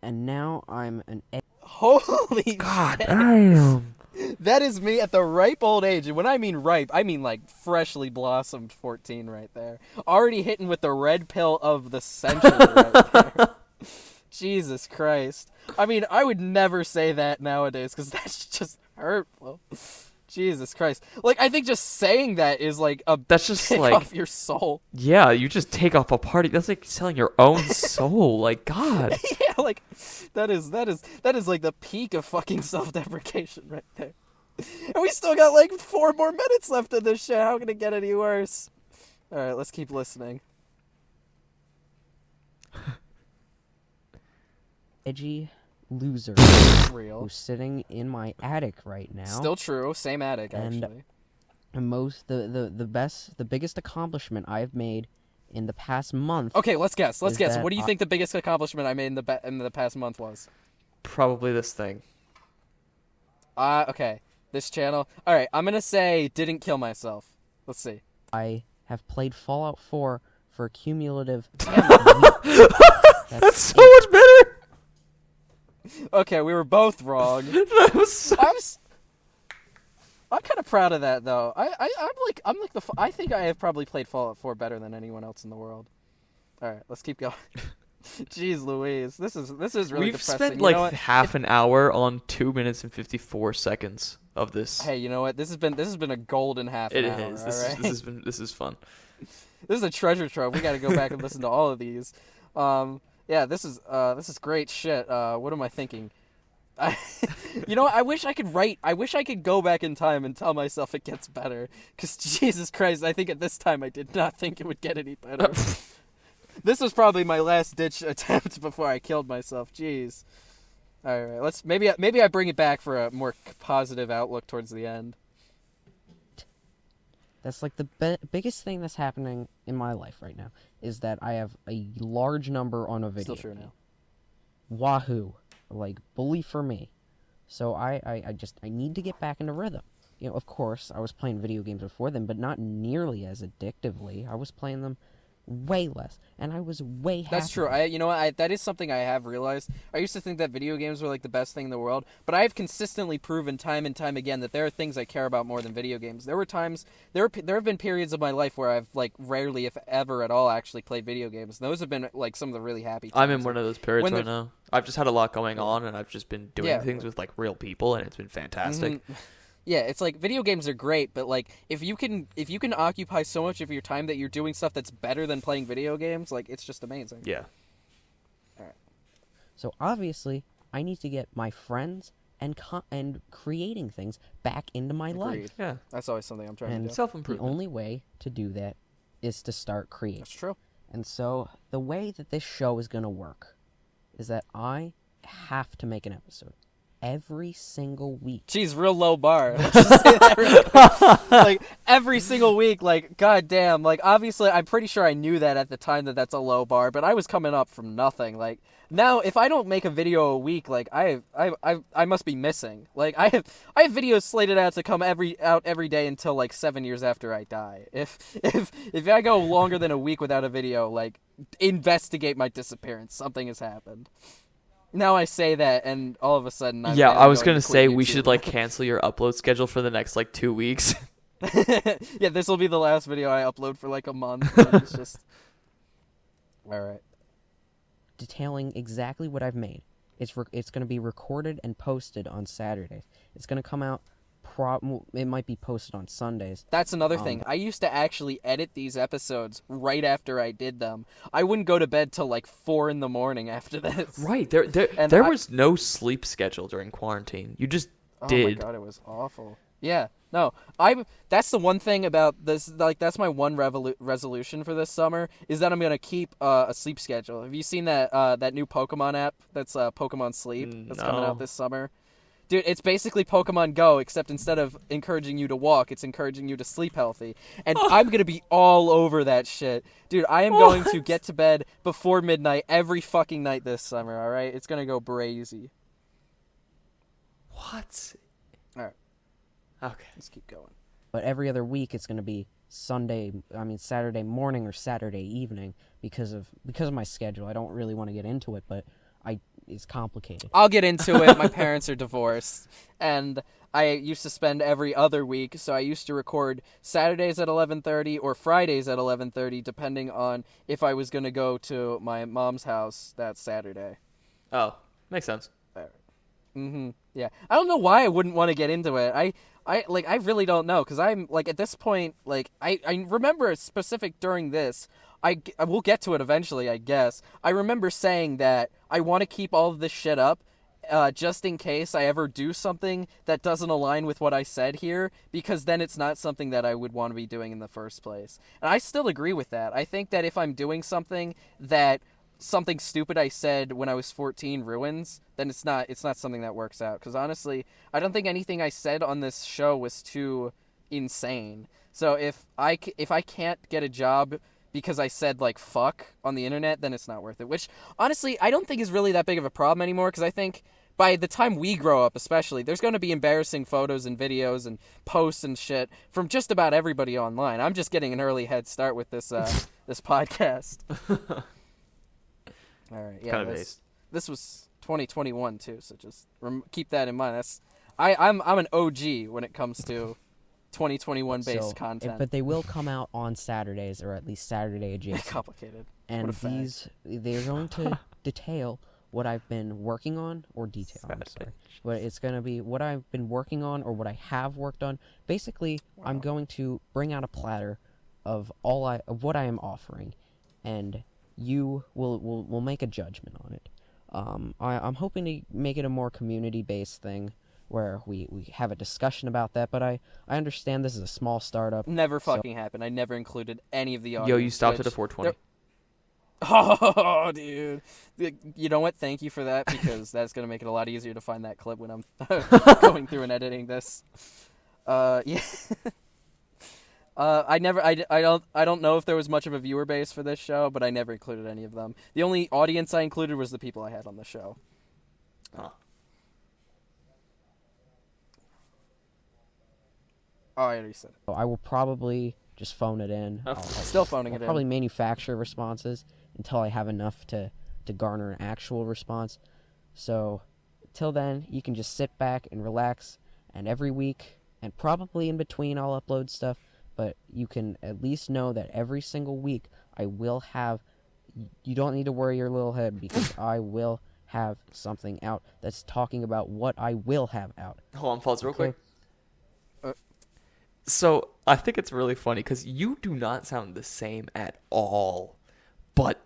And now I'm an... Holy God shit. damn. That is me at the ripe old age. And when I mean ripe, I mean like freshly blossomed 14 right there. Already hitting with the red pill of the century right there. Jesus Christ. I mean, I would never say that nowadays because that's just hurtful. Jesus Christ. Like, I think just saying that is like a That's just take like off your soul. Yeah, you just take off a party. That's like selling your own soul. Like, God. Yeah, like that is like the peak of fucking self-deprecation right there. And we still got like 4 more minutes left of this shit. How can it get any worse? All right, let's keep listening. edgy loser Real. who's sitting in my attic right now. Still true. Same attic, And- actually. And the biggest accomplishment I've made in the past month. Okay, let's guess. Is that What do you think the biggest accomplishment I made in the past month was? Probably this thing. Okay. This channel. All right, I'm gonna say didn't kill myself. Let's see. I have played Fallout 4 for a cumulative. That's so much better. Okay, we were both wrong. That was so... I'm kind of proud of that though. I think I have probably played Fallout 4 better than anyone else in the world. All right, let's keep going. Jeez Louise, this is really We've depressing. spent You like know what? half an hour on 2 minutes and 54 seconds of this. Hey, you know what? This has been a golden half It an hour. is. All right? This is fun. This is a treasure trove. We got to go back and listen to all of these. Yeah, this is great shit. What am I thinking? You know what? I wish I could go back in time and tell myself it gets better. Because Jesus Christ, I think at this time I did not think it would get any better. This was probably my last ditch attempt before I killed myself. Jeez. All right, let's maybe I bring it back for a more positive outlook towards the end. That's like the biggest thing that's happening in my life right now is that I have a large number on a video. Still true now. Wahoo. Like, bully for me. So I need to get back into rhythm. You know, of course, I was playing video games before then, but not nearly as addictively. I was playing them way less, and I was way happier. That's true. That is something I have realized. I used to think that video games were like the best thing in the world, but I have consistently proven time and time again that there are things I care about more than video games. There have been periods of my life where I've like rarely, if ever at all, actually played video games. And those have been like some of the really happy times. I'm in one of those periods When right now. I've just had a lot going on, and I've just been doing things with like real people, and it's been fantastic. Mhm. Yeah, it's like video games are great, but like if you can occupy so much of your time that you're doing stuff that's better than playing video games, like it's just amazing. Yeah. So obviously, I need to get my friends and creating things back into my Agreed. life. Yeah. That's always something I'm trying And to do. the Self-improvement. only way to do that is to start creating. That's true. And so the way that this show is going to work is that I have to make an episode every single week. Jeez, real low bar. Let's just say that real quick. Like every single week, like goddamn. Like obviously, I'm pretty sure I knew that at the time that that's a low bar, but I was coming up from nothing. Like now, if I don't make a video a week, like I must be missing. Like I have videos slated out to come every day until like 7 years after I die. If I go longer than a week without a video, like investigate my disappearance. Something has happened. Now I say that, and all of a sudden, I'm Yeah, I was going gonna to say quit we YouTube. should like cancel your upload schedule for the next like 2 weeks. Yeah, this will be the last video I upload for like a month. And it's just all right. Detailing exactly what I've made. It's going to be recorded and posted on Saturdays. It's going to come out. It might be posted on Sundays. That's another thing. I used to actually edit these episodes right after I did them. I wouldn't go to bed till like 4 in the morning after this. Right. And There was no sleep schedule during quarantine. You just did. Oh my god, it was awful. Yeah. No, that's the one thing about this. Like, that's my one resolution for this summer is that I'm gonna keep a sleep schedule. Have you seen that new Pokemon app? That's Pokemon Sleep. That's coming No. out this summer. Dude, it's basically Pokemon Go, except instead of encouraging you to walk, it's encouraging you to sleep healthy. And I'm gonna be all over that shit, dude. I am going to get to bed before midnight every fucking night this summer. All right, it's gonna go brazy. What? All right, Okay. let's keep going. But every other week it's going to be Saturday morning or Saturday evening because of my schedule. I don't really want to get into it, but it's complicated. I'll get into it. My parents are divorced, and I used to spend every other week, so I used to record Saturdays at 11:30 or Fridays at 11:30, depending on if I was going to go to my mom's house that Saturday. Oh, makes sense. Yeah. I don't know why I wouldn't want to get into it. I really don't know, because I'm, like, at this point, like, I remember a specific during this. I will get to it eventually, I guess. I remember saying that I want to keep all of this shit up, just in case I ever do something that doesn't align with what I said here, because then it's not something that I would want to be doing in the first place. And I still agree with that. I think that if I'm doing something that something stupid I said when I was 14 ruins, then it's not something that works out. Because honestly, I don't think anything I said on this show was too insane. So if I can't get a job because I said, like, fuck on the internet, then it's not worth it. Which, honestly, I don't think is really that big of a problem anymore, because I think by the time we grow up, especially, there's going to be embarrassing photos and videos and posts and shit from just about everybody online. I'm just getting an early head start with this this podcast. All right, yeah, Kind of based. this was 2021 too, so just keep that in mind. I'm an OG when it comes to 2021 based content. But they will come out on Saturdays, or at least Saturday adjacent. Complicated. And What a fact. they're going to detail what I've been working on, or detail, I'm sorry. But it's going to be what I've been working on, or what I have worked on. Basically, I'm going to bring out a platter of what I am offering, and you will make a judgment on it. I'm hoping to make it a more community-based thing, where we have a discussion about that, but I understand this is a small startup. Never fucking happened. I never included any of the audience. Yo, you stopped which- at a 420. Oh, dude. You know what? Thank you for that, because that's going to make it a lot easier to find that clip when I'm going through and editing this. Yeah. I don't know if there was much of a viewer base for this show, but I never included any of them. The only audience I included was the people I had on the show. Huh. Oh, I already said it. I will probably just phone it in. Still phoning it in. Probably manufacture responses until I have enough to garner an actual response. So, till then, you can just sit back and relax, and every week, and probably in between, I'll upload stuff, but you can at least know that every single week I will have... You don't need to worry your little head, because I will have something out that's talking about what I will have out. Hold on, pause real Okay. quick. So, I think it's really funny because you do not sound the same at all, but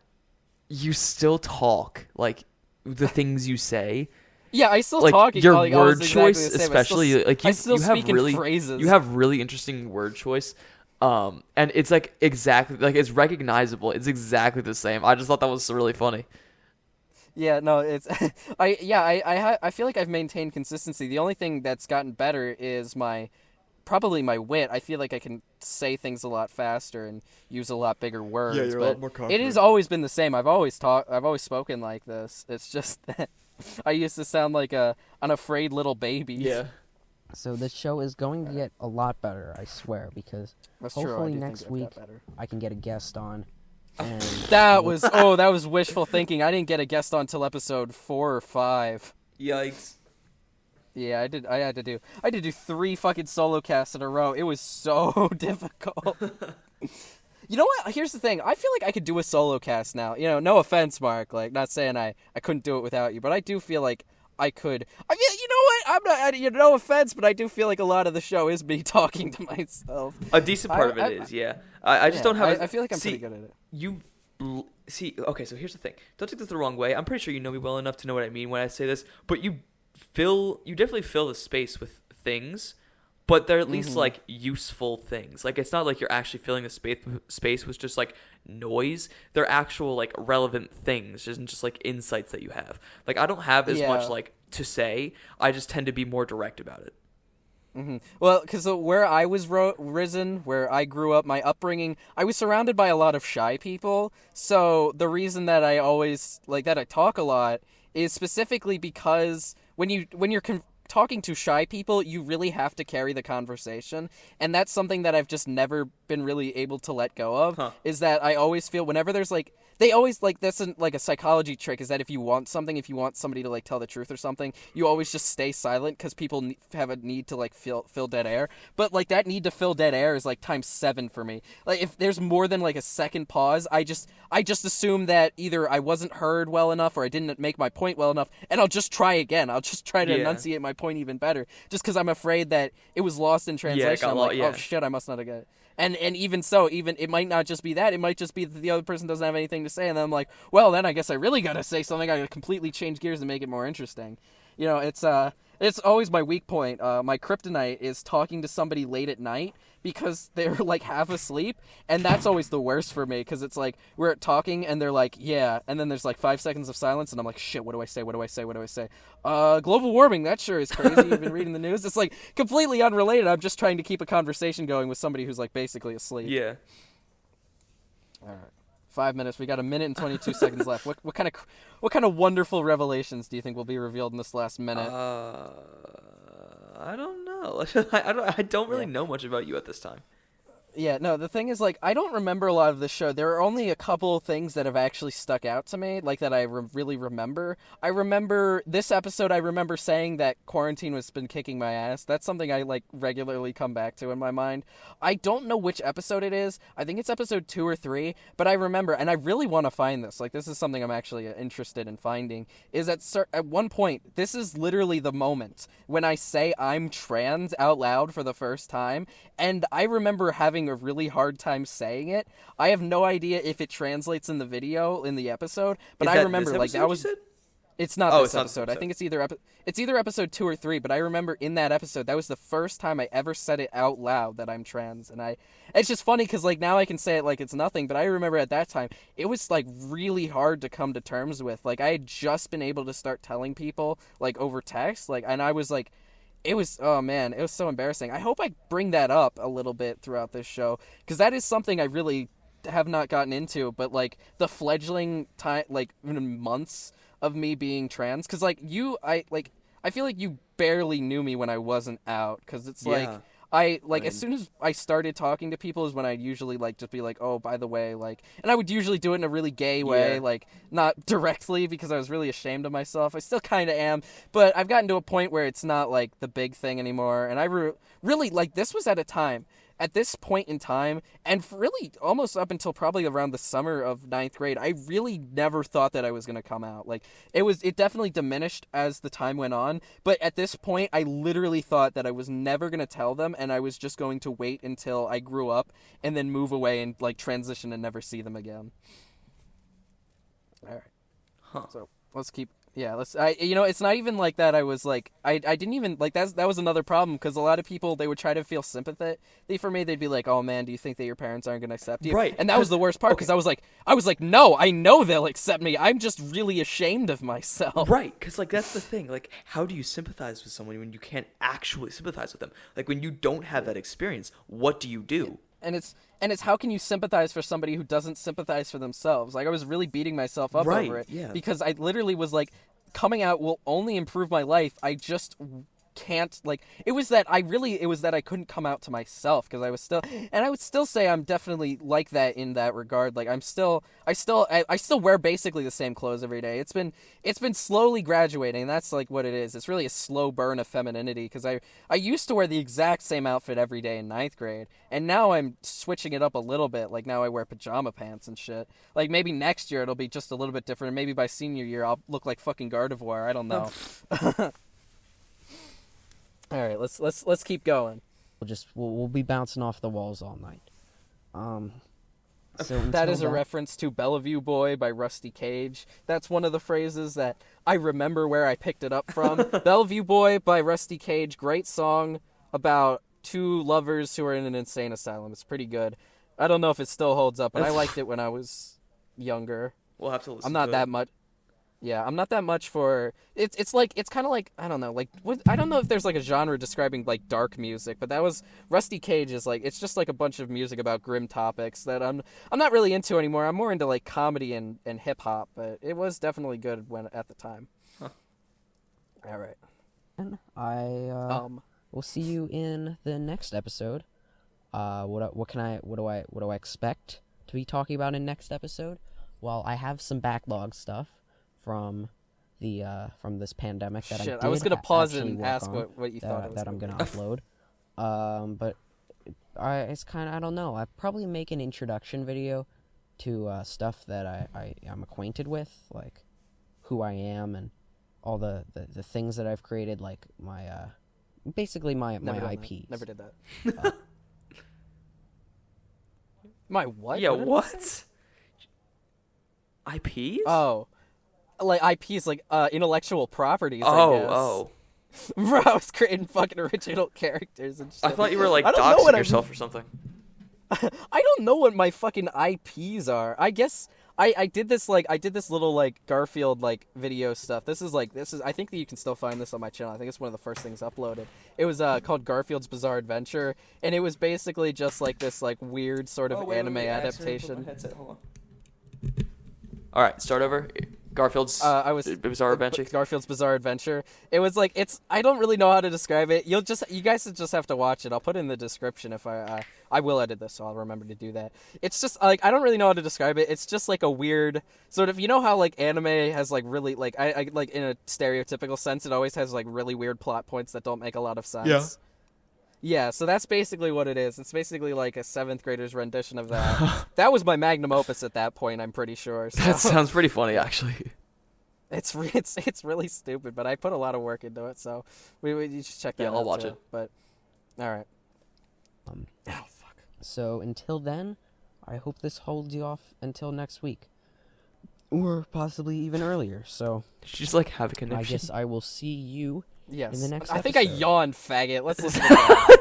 you still talk, like, the things you say. Yeah, I still Like, talk. your like, word exactly choice, the same. especially, like, I still you have speak in really, phrases. you have really interesting word choice. And it's, like, exactly, like, it's recognizable. It's exactly the same. I just thought that was really funny. Yeah, no, it's I feel like I've maintained consistency. The only thing that's gotten better is probably my wit. I feel like I can say things a lot faster and use a lot bigger words. Yeah, you're a but lot more confident. it has always been the same. I've always spoken like this. It's just that I used to sound like an afraid little baby. Yeah. So this show is going to get a lot better, I swear, because That's true. I hopefully do think next I've week got better. I can get a guest on And That was wishful thinking. I didn't get a guest on till episode 4 or 5. Yikes. Yeah, I had to do 3 fucking solo casts in a row. It was so difficult. You know what? Here's the thing. I feel like I could do a solo cast now. You know, no offense, Mark. Like, not saying I couldn't do it without you, but I do feel like I could. I mean, you know what? No offense, but I do feel like a lot of the show is me talking to myself. A decent part of it is, yeah. I just don't have. I feel like I'm pretty good at it. See, okay, so here's the thing. Don't take this the wrong way. I'm pretty sure you know me well enough to know what I mean when I say this, but you definitely fill the space with things, but they're at least like useful things. Like, it's not like you're actually filling the space with just like noise. They're actual like relevant things, isn't just like insights that you have. Like, I don't have as much like to say. I just tend to be more direct about it. Well, because where I was risen, where I grew up, my upbringing, I was surrounded by a lot of shy people. So the reason that I always like that I talk a lot is specifically because when you're talking to shy people, you really have to carry the conversation, and that's something that I've just never been really able to let go of. Is that I always feel whenever there's like. They always, like, that's like a psychology trick, is that if you want somebody to, like, tell the truth or something, you always just stay silent, because people have a need to, like, fill dead air. But, like, that need to fill dead air is, like, times 7 for me. Like, if there's more than, like, a second pause, I just assume that either I wasn't heard well enough, or I didn't make my point well enough, and I'll just try again. I'll just try to enunciate my point even better, just because I'm afraid that it was lost in translation. I'm like, oh, shit, I must not have got it. And even so, it might not just be that. It might just be that the other person doesn't have anything to say, and then I'm like, well, then I guess I really gotta say something. I gotta completely change gears and make it more interesting. You know, it's always my weak point. My kryptonite is talking to somebody late at night because they're like half asleep, and that's always the worst for me, because it's like we're talking and they're like, yeah, and then there's like 5 seconds of silence, and I'm like, shit, what do I say? Global warming, that sure is crazy. You've been reading the news. It's like completely unrelated. I'm just trying to keep a conversation going with somebody who's like basically asleep. Yeah. All right. 5 minutes. We got 1 minute and 22 seconds left. What kind of wonderful revelations do you think will be revealed in this last minute? I don't know. I don't really know much about you at this time. Yeah, no, the thing is, like, I don't remember a lot of this show. There are only a couple things that have actually stuck out to me, like, that I really remember. I remember this episode, I remember saying that quarantine has been kicking my ass. That's something I, like, regularly come back to in my mind. I don't know which episode it is. I think it's episode 2 or 3, but I remember, and I really want to find this. Like, this is something I'm actually interested in finding, is at one point, this is literally the moment when I say I'm trans out loud for the first time, and I remember having a really hard time saying it. I have no idea if it translates in the video in the episode, but I remember like that was. It's not this episode. I think it's either episode 2 or 3. But I remember in that episode that was the first time I ever said it out loud that I'm trans, and it's just funny because like now I can say it like it's nothing, but I remember at that time it was like really hard to come to terms with. Like I had just been able to start telling people like over text, like, and I was like. It was, oh man, it was so embarrassing. I hope I bring that up a little bbit throughout this show, because that is something I really have not gotten into, but like the fledgling time, like months of me being trans, because like I feel like you barely knew me when I wasn't out, because it's like, as soon as I started talking to people is when I'd usually like just be like, oh, by the way, like, and I would usually do it in a really gay way, like not directly because I was really ashamed of myself. I still kind of am, but I've gotten to a point where it's not like the big thing anymore. And I really like this was at this point in time, and really almost up until probably around the summer of 9th grade, I really never thought that I was going to come out. Like it definitely diminished as the time went on, but at this point I literally thought that I was never going to tell them, and I was just going to wait until I grew up and then move away and like transition and never see them again. All right. So let's keep. Yeah, it's not even like that. I was like, I didn't even like that was another problem, because a lot of people, they would try to feel sympathy for me. They'd be like, oh man, do you think that your parents aren't going to accept you? Right. And that was the worst part, because I was like, no, I know they'll accept me. I'm just really ashamed of myself. Right, because like that's the thing. Like, how do you sympathize with someone when you can't actually sympathize with them? Like when you don't have that experience, what do you do? And it's how can you sympathize for somebody who doesn't sympathize for themselves? Like I was really beating myself up over it, because I literally was like, coming out will only improve my life. I just can't, like, it was that I couldn't come out to myself, because I was still, and I would still say I'm definitely like that in that regard. Like, I still wear basically the same clothes every day. It's been slowly graduating, and that's like what it is. It's really a slow burn of femininity, because I used to wear the exact same outfit every day in 9th grade, and now I'm switching it up a little bit. Like, now I wear pajama pants and shit. Like, maybe next year it'll be just a little bit different. Maybe by senior year I'll look like fucking Gardevoir. I don't know. All right, let's keep going. We'll be bouncing off the walls all night. So that is a reference to Bellevue Boy by Rusty Cage. That's one of the phrases that I remember where I picked it up from. Bellevue Boy by Rusty Cage, great song about two lovers who are in an insane asylum. It's pretty good. I don't know if it still holds up, but I liked it when I was younger. We'll have to listen. I'm not that much. Yeah, I'm not that much for it's kind of like, I don't know, like I don't know if there's like a genre describing like dark music, but that was Rusty Cage is like, it's just like a bunch of music about grim topics that I'm not really into anymore. I'm more into like comedy and hip hop, but it was definitely good when at the time. Huh. All right. And we'll see you in the next episode. What do I expect to be talking about in next episode? Well, I have some backlog stuff from this pandemic that I was gonna pause and ask what you thought that I'm gonna upload. But it's kind of, I don't know. I probably make an introduction video to stuff that I am acquainted with, like who I am and all the things that I've created, like my basically my IPs. Never did that. My what? Yeah, what? IPs? Oh. Like IPs, like intellectual properties. I guess. Oh. Bro, I was creating fucking original characters and shit. I thought you were like doxing yourself or something. I don't know what my fucking IPs are. I guess I did this little like Garfield like video stuff. This is I think that you can still find this on my channel. I think it's one of the first things uploaded. It was called Garfield's Bizarre Adventure, and it was basically just like this like weird sort of anime adaptation. All right, start over. Garfield's Bizarre Adventure. Garfield's Bizarre Adventure. It was like, I don't really know how to describe it. You guys just have to watch it. I'll put it in the description if I will edit this, so I'll remember to do that. It's just like, I don't really know how to describe it. It's just like a weird sort of, you know how like anime has like really like I like in a stereotypical sense, it always has like really weird plot points that don't make a lot of sense. Yeah. Yeah, so that's basically what it is. It's basically like a 7th grader's rendition of that. That was my magnum opus at that point, I'm pretty sure. So. That sounds pretty funny, actually. It's really stupid, but I put a lot of work into it, so you should check that out. Yeah, I'll watch too. it. But all right. Oh fuck. So until then, I hope this holds you off until next week, or possibly even earlier. So Did you just like have a connection? I guess I will see you. Yes. In the next I think I episode. yawned, faggot. Let's listen to that.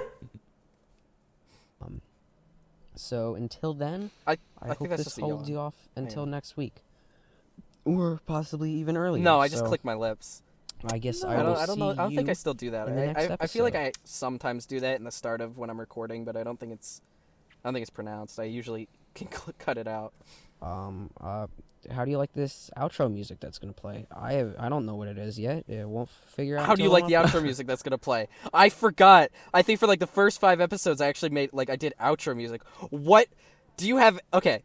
So until then, I hope think that's this just a holds yawn. you off until next week, or possibly even earlier. No, I just So clicked my lips. I guess I will don't know. I don't see think I you still do that. in the next I feel like episode. I sometimes do that in the start of when I'm recording, but I don't think it's pronounced. I usually can cut it out. How do you like this outro music that's gonna play? I don't know what it is yet. It won't figure out. How do you like the outro music that's gonna play? I forgot. I think for like the first 5 episodes, I actually made I did outro music. What do you have? Okay,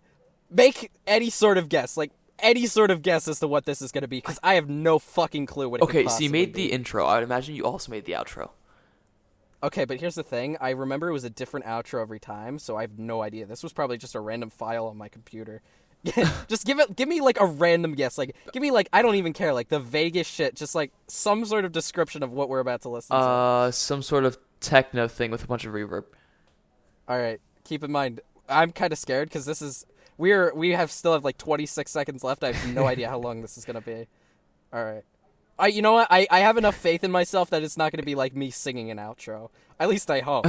make any sort of guess. Like any sort of guess as to what this is gonna be, because I have no fucking clue what it could Okay, so you possibly made be. the intro. I would imagine you also made the outro. Okay, but here's the thing. I remember it was a different outro every time, so I have no idea. This was probably just a random file on my computer. Just give me like a random guess. Like give me like, I don't even care, like the vaguest shit. Just like some sort of description of what we're about to listen to. Some sort of techno thing with a bunch of reverb. All right. Keep in mind, I'm kind of scared because this is we still have like 26 seconds left. I have no idea how long this is gonna be. All right. You know what? I have enough faith in myself that it's not gonna be like me singing an outro. At least I hope.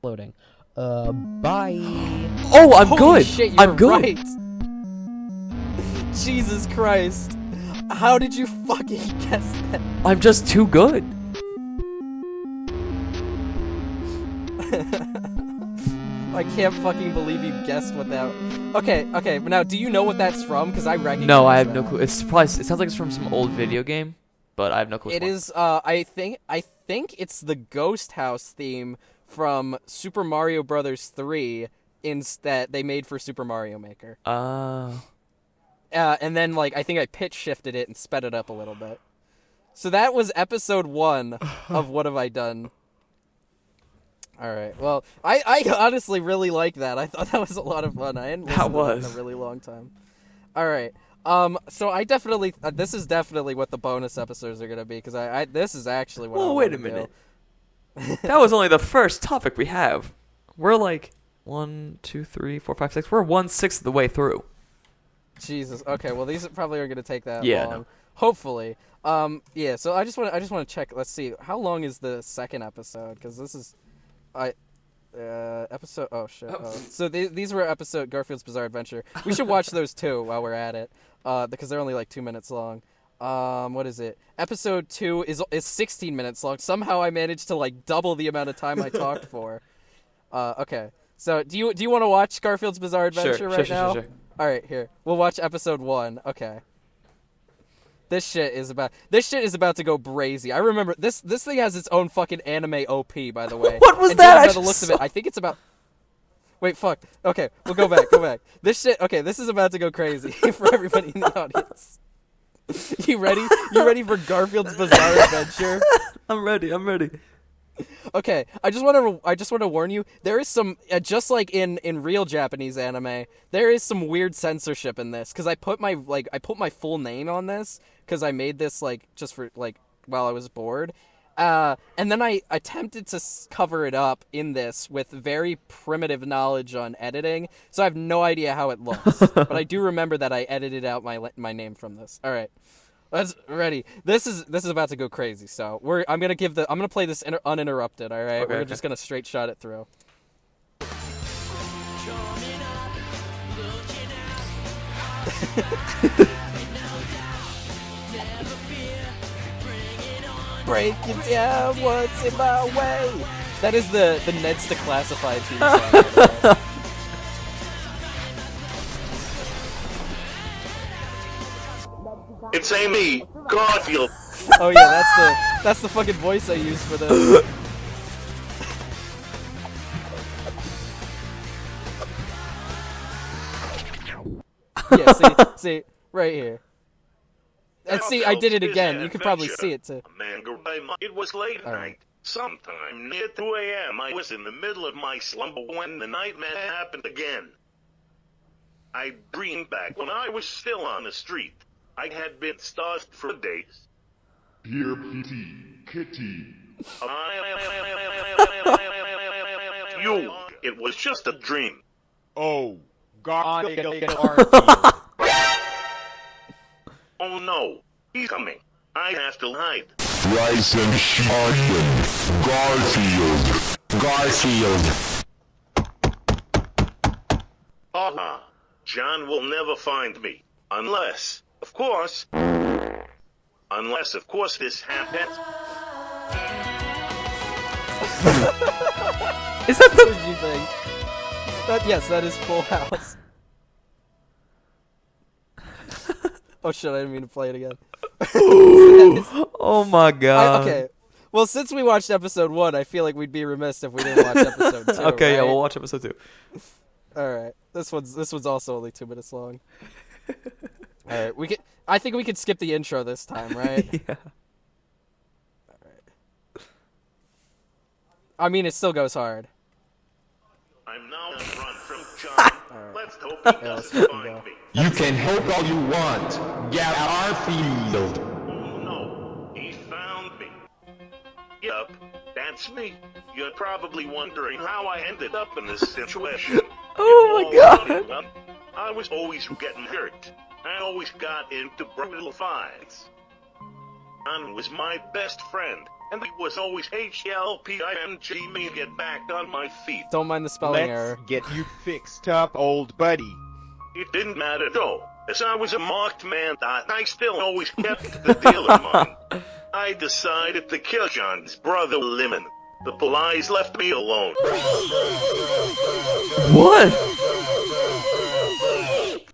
Loading. Bye. Oh, I'm Holy good. Shit, you're I'm good. Right. Jesus Christ. How did you fucking guess that? I'm just too good. I can't fucking believe you guessed what that. Okay, but now do you know what that's from? Because I recognize. No, I have that. no clue. It sounds like it's from some old video game. but I have no clue. It is. I think it's the Ghost House theme from Super Mario Brothers 3 that they made for Super Mario Maker. And then like I think I pitch shifted it and sped it up a little bit. So that was episode 1 of What Have I Done? All right. Well, I honestly really like that. I thought that was a lot of fun. I hadn't listened to it in a really long time. All right. So I definitely this is definitely what the bonus episodes are gonna be because I this is actually what. Well, I wait a minute. That was only the first topic we have. We're like 1, 2, 3, 4, 5, 6. We're 1/6 of the way through. Jesus. Okay. Well, these probably are gonna take that long. No. Hopefully. Yeah. So I just want to check. Let's see. How long is the second episode? Because this is, episode. Oh shit. Oh. So these were episode Garfield's Bizarre Adventure. We should watch those too while we're at it. Because they're only like 2 minutes long. What is it? Episode 2 is 16 minutes long. Somehow I managed to like double the amount of time I talked for. Okay. So do you want to watch Garfield's Bizarre Adventure right now? Sure. All right, here. We'll watch episode 1. Okay. This shit is about to go brazy. I remember this thing has its own fucking anime OP, by the way. What was and that? By the looks of it, I think it's about. Wait, fuck. Okay, we'll go back. This shit. Okay, this is about to go crazy for everybody in the audience. You ready? You ready for Garfield's Bizarre Adventure? I'm ready. Okay, I just want to warn you. There is some just like in real Japanese anime, there is some weird censorship in this because I put my full name on this because I made this like just for like while I was bored. And then I attempted to cover it up in this with very primitive knowledge on editing, so I have no idea how it looks. But I do remember that I edited out my name from this. All right, let's ready. This is about to go crazy. So I'm gonna play this uninterrupted. All right, we're just gonna straight shot it through. Break it down, what's in my way? That is the Ned's to Classified theme song. It's Amy, Garfield. Oh yeah, that's the fucking voice I use for this. Yeah, see, right here. And see, I did it again. You could probably see it too. It was late at night. Sometime near 2 a.m. I was in the middle of my slumber when the nightmare happened again. I dreamed back when I was still on the street. I had been starved for days. Dear P.T. Kitty. It was just a dream. Oh, Garfield. Oh no, he's coming. I have to hide. Rise and shine. Garfield. John will never find me. Unless, of course, this happens. Is that What did you think? Yes, that is Full House. Oh shit, I didn't mean to play it again. Oh my god. Okay. Well, since we watched episode 1, I feel like we'd be remiss if we didn't watch episode 2. Okay, yeah, right? we'll watch episode 2. Alright. This one's also only 2 minutes long. Alright, I think we could skip the intro this time, right? Yeah. Alright. I mean, it still goes hard. I'm now on the run from John. Let's hope he doesn't find me. You can hope all you want. Garfield. Oh no, he found me. Yup, that's me. You're probably wondering how I ended up in this situation. Oh my god. I was always getting hurt. I always got into brutal fights. John was my best friend, and he was always helping me get back on my feet. Don't mind the spelling error. Let's get you fixed up, old buddy. It didn't matter though, as I was a marked man, I still always kept the deal in mind. I decided to kill John's brother Lemon. The police left me alone. What?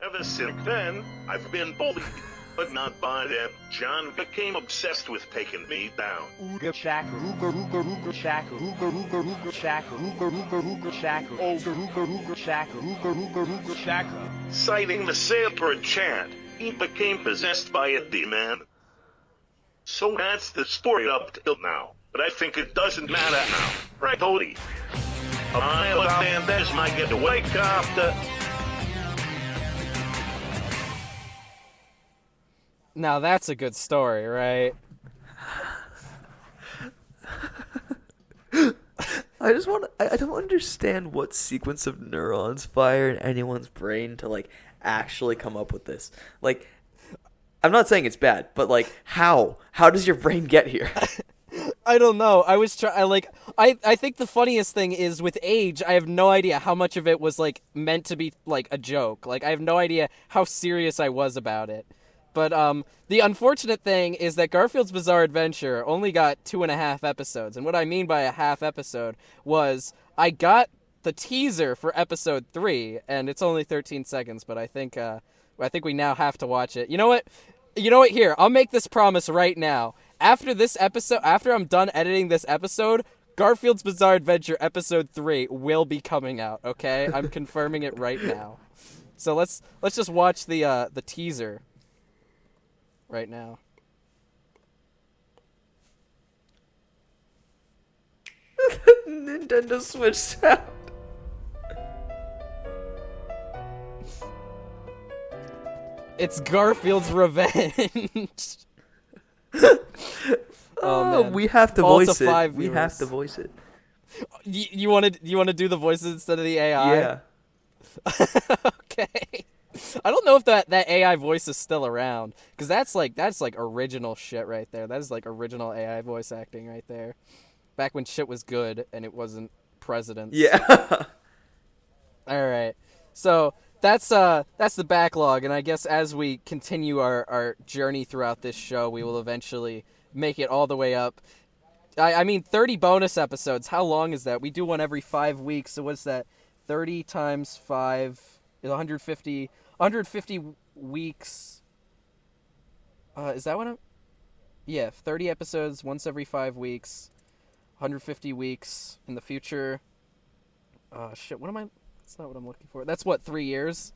Ever since then, I've been bullied. But not by then. John became obsessed with taking me down. Ooga shaka, ooga ooga ooga shaka, ooga ooga ooga shaka, ooga ooga ooga shaka, ooga ooga ooga shaka, ooga ooga ooga shaka. Citing the sacred chant, he became possessed by a demon. So that's the story up till now. But I think it doesn't matter now. Right, Cody? And there's my getaway copter. Now that's a good story, right? I just want to, I don't understand what sequence of neurons fire in anyone's brain to, like, actually come up with this. Like, I'm not saying it's bad, but, like, how? How does your brain get here? I don't know. I think the funniest thing is with age, I have no idea how much of it was, like, meant to be, like, a joke. Like, I have no idea how serious I was about it. But the unfortunate thing is that Garfield's Bizarre Adventure only got 2.5 episodes. And what I mean by a half episode was I got the teaser for episode 3, and it's only 13 seconds, but I think we now have to watch it. You know what? Here, I'll make this promise right now. After this episode, after I'm done editing this episode, Garfield's Bizarre Adventure episode 3 will be coming out, okay? I'm confirming it right now. So let's just watch the teaser right now. Nintendo Switch sound. It's Garfield's Revenge. Oh, man. we have to All voice to it. 5 We viewers. have to voice it. You want to do the voices instead of the AI? Yeah. Okay. I don't know if that AI voice is still around, because that's like original shit right there. That is like original AI voice acting right there. Back when shit was good and it wasn't presidents. Yeah. All right. So that's the backlog, and I guess as we continue our journey throughout this show, we will eventually make it all the way up. I mean, 30 bonus episodes. How long is that? We do one every 5 weeks. So what's that? 30 times 5 is 150 weeks. Is that what I'm... Yeah, 30 episodes once every 5 weeks. 150 weeks in the future. Shit, what am I... That's not what I'm looking for. That's what, 3 years?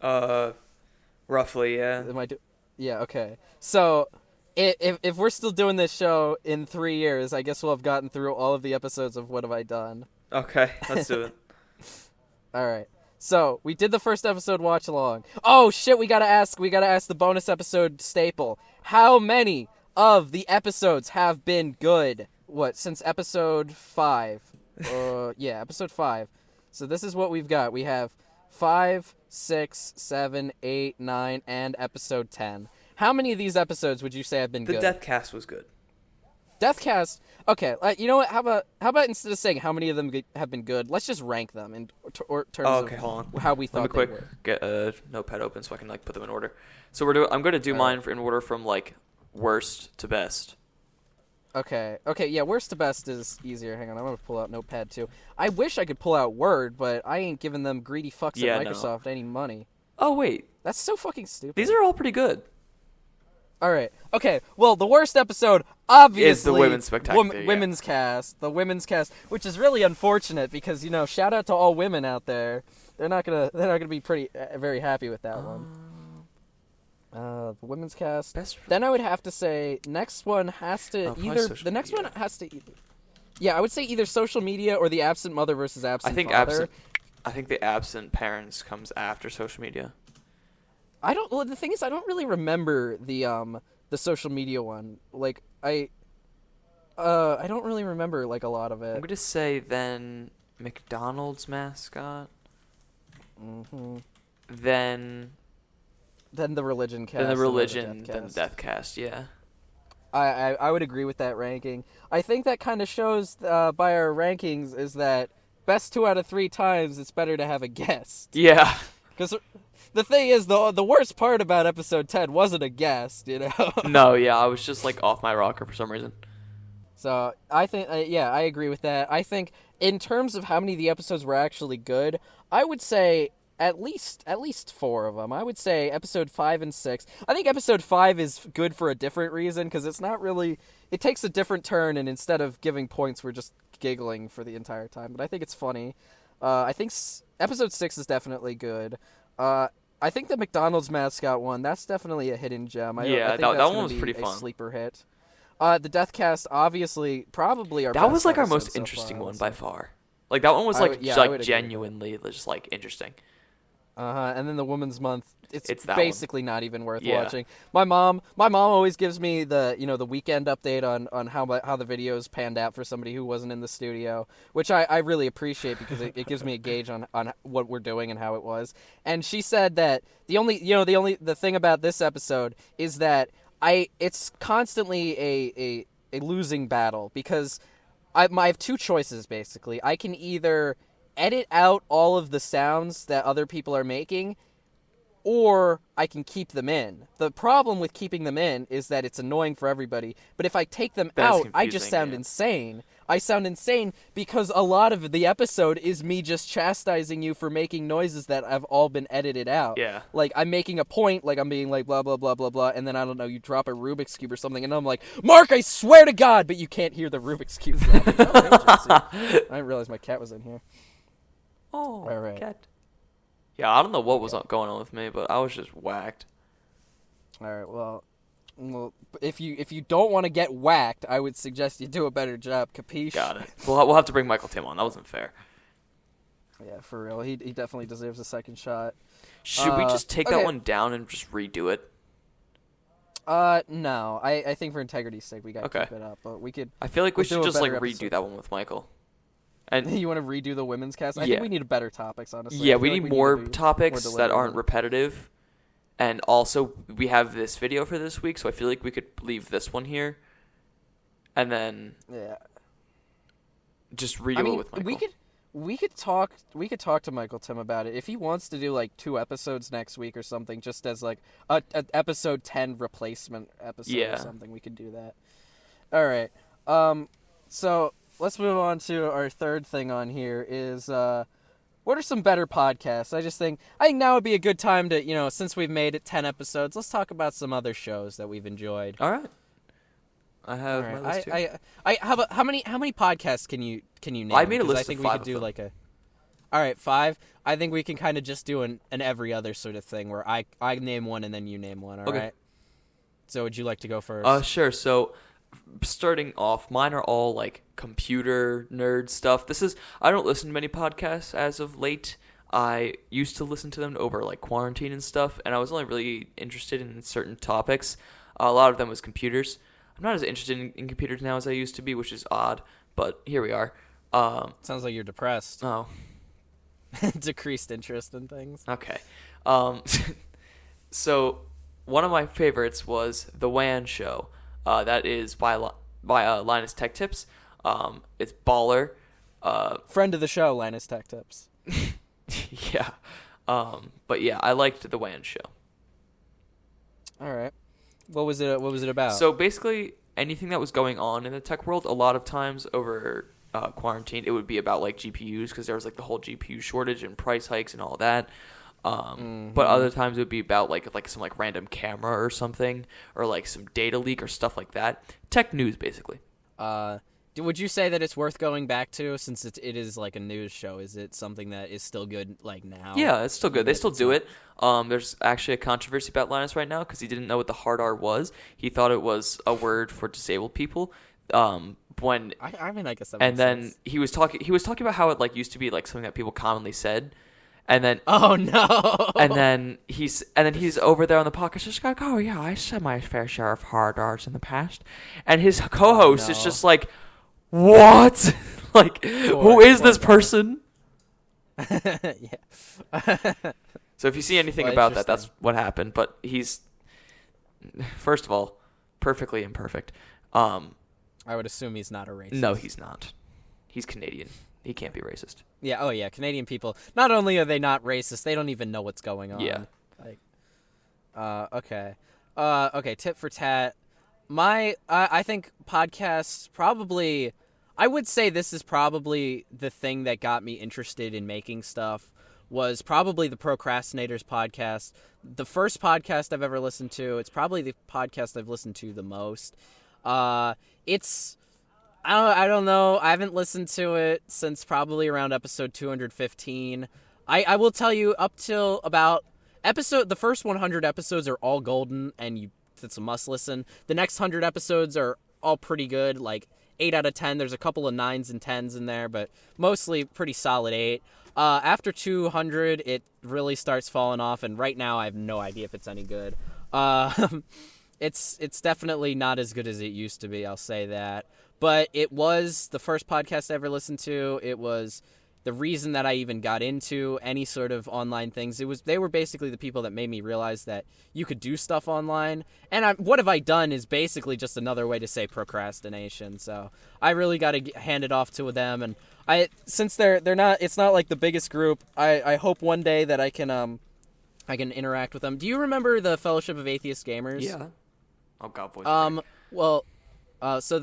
Roughly, yeah. Yeah, okay. So, if we're still doing this show in 3 years, I guess we'll have gotten through all of the episodes of What Have I Done. Okay, let's do it. All right. So, we did the first episode watch along. Oh shit, we got to ask the bonus episode staple. How many of the episodes have been good? What, since episode 5? Yeah, episode 5. So this is what we've got. We have 5, 6, 7, 8, 9, and episode 10. How many of these episodes would you say have been The good? Deathcast was good. Deathcast. Okay, you know what? How about instead of saying how many of them have been good, let's just rank them in terms of hold on. how we thought Let me they were. get a notepad open so I can put them in order. So I'm going to do mine in order from worst to best. Okay, yeah, worst to best is easier. Hang on, I'm going to pull out Notepad too. I wish I could pull out Word, but I ain't giving them greedy fucks at Microsoft any money. Oh, wait. That's so fucking stupid. These are all pretty good. All right. Okay, well, the worst episode, obviously... is the Women's Spectacular. Women's Cast. The Women's Cast, which is really unfortunate because, shout out to all women out there. They're not gonna be very happy with that one. The Women's Cast. Then I would have to say next one has to Yeah, I would say either Social Media or The Absent Mother versus Absent Father. I think The Absent Parents comes after Social Media. The thing is, I don't really remember the Social Media one. Like I don't really remember a lot of it. I'm gonna say then McDonald's mascot. Mm-hmm. Then the Religion Cast. Then the Religion, then the Deathcast. Yeah. I would agree with that ranking. I think that kind of shows by our rankings is that best 2 out of 3 times it's better to have a guest. Yeah. Because the thing is, the worst part about episode 10 wasn't a guest, No, yeah, I was just off my rocker for some reason. So I think, I agree with that. I think in terms of how many of the episodes were actually good, I would say at least 4 of them. I would say episode 5 and 6. I think episode 5 is good for a different reason because it's not really. It takes a different turn, and instead of giving points, we're just giggling for the entire time. But I think it's funny. I think episode 6 is definitely good. I think the McDonald's mascot one, that's definitely a hidden gem. I think that that's one gonna was be pretty a fun. sleeper hit. The Deathcast, obviously, probably our That best was like our episode most so interesting far, one I'd by say. far. Like that one was I like would- yeah, I would agree with that. genuinely just like interesting. And then the Women's Month, it's that basically not even worth Yeah. watching. My mom always gives me the the weekend update on how the videos panned out for somebody who wasn't in the studio, which I really appreciate because it gives me a gauge on what we're doing and how it was. And she said that the thing about this episode is that it's constantly a losing battle because I have 2 choices basically. I can either edit out all of the sounds that other people are making, or I can keep them in. The problem with keeping them in is that it's annoying for everybody, but if I take them That's out, I just confusing, sound yeah. insane. I sound insane because a lot of the episode is me just chastising you for making noises that have all been edited out. Yeah. Like, I'm making a point, like I'm being like, blah, blah, blah, blah, blah, and then, I don't know, you drop a Rubik's Cube or something, and I'm like, Mark, I swear to God, but you can't hear the Rubik's Cube. Like, oh, interesting. I didn't realize my cat was in here. Oh, All right. cat. Yeah, I don't know what was going on with me, but I was just whacked. All right, well, if you don't want to get whacked, I would suggest you do a better job. Capiche? Got it. We'll have to bring Michael Tim on. That wasn't fair. Yeah, for real. He definitely deserves a second shot. Should we just take okay. that one down and just redo it? No. I think for integrity's sake, we gotta Okay. keep it up. But we could. I feel like we We'll do should a just like better redo episode. that one with Michael. And You want to redo the women's cast? I Yeah. think we need better topics, honestly. yeah, I we feel need like more to be topics more that aren't deliberate. repetitive. And also, we have this video for this week, so I feel like we could leave this one here, and then Yeah. just redo I mean, it with Michael. we could talk to Michael Tim about it if he wants to do like 2 episodes next week or something, just as like a episode 10 replacement episode Yeah. or something. We could do that. All right. So let's move on to our third thing on here. Is what are some better podcasts? I think now would be a good time to since we've made it 10 episodes, let's talk about some other shows that we've enjoyed. All right. I have All my right. list here. How many podcasts can you name? I made a 'Cause list I of think 5 we of could do them. like a. All right, 5. I think we can kind of just do an every other sort of thing where I name one and then you name one. All right. Okay. So would you like to go first? Sure. So, starting off, mine are all like computer nerd stuff. I don't listen to many podcasts as of late. I used to listen to them over like quarantine and stuff, and I was only really interested in certain topics. A lot of them was computers. I'm not as interested in computers now as I used to be, which is odd, but here we are. Sounds like you're depressed. Oh, Decreased interest in things. okay. So one of my favorites was The WAN Show. That is by Linus Tech Tips. It's baller. Friend of the show, Linus Tech Tips. Yeah. But yeah, I liked The WAN Show. All right. What was it about? So basically, anything that was going on in the tech world, a lot of times over quarantine, it would be about like GPUs because there was like the whole GPU shortage and price hikes and all that. But other times it would be about like some like random camera or something, or like some data leak or stuff like that. Tech news, basically. Would you say that it's worth going back to since it is like a news show? Is it something that is still good like now? Yeah, it's still good. They Even still if it's do not- it. There's actually a controversy about Linus right now because he didn't know what the hard R was. He thought it was a word for disabled people. When I mean, I guess that and makes then sense. he was talking about how it like used to be like something that people commonly said, and then Oh no! and then he's over there on the podcast just like, oh yeah, I said my fair share of hard R's in the past, and his co-host is no. just like, what? Like, who is this person? Yeah. So if you see anything Well, about that, that's interesting. what happened. But he's, first of all, perfectly imperfect. I would assume he's not a racist. No, he's not. He's Canadian. He can't be racist. Yeah. Oh yeah. Canadian people. Not only are they not racist, they don't even know what's going on. Yeah. Like. Okay. Okay. Tit for tat. I think podcasts probably. I would say this is probably the thing that got me interested in making stuff was probably the Procrastinators podcast. The first podcast I've ever listened to. It's probably the podcast I've listened to the most. It's I don't know. I haven't listened to it since probably around episode 215. I will tell you up till about the first 100 episodes are all golden, and it's a must listen. The next 100 episodes are all pretty good, like 8 out of 10. There's a couple of 9s and 10s in there, but mostly pretty solid 8. After 200, it really starts falling off, and right now I have no idea if it's any good. It's definitely not as good as it used to be, I'll say that. But it was the first podcast I ever listened to. It was the reason that I even got into any sort of online things. They were basically the people that made me realize that you could do stuff online. And What Have I Done is basically just another way to say procrastination. So I really got to hand it off to them. And since it's not like the biggest group, I hope one day that I can interact with them. Do you remember the Fellowship of Atheist Gamers? Yeah. Oh God, voice crack. Well, so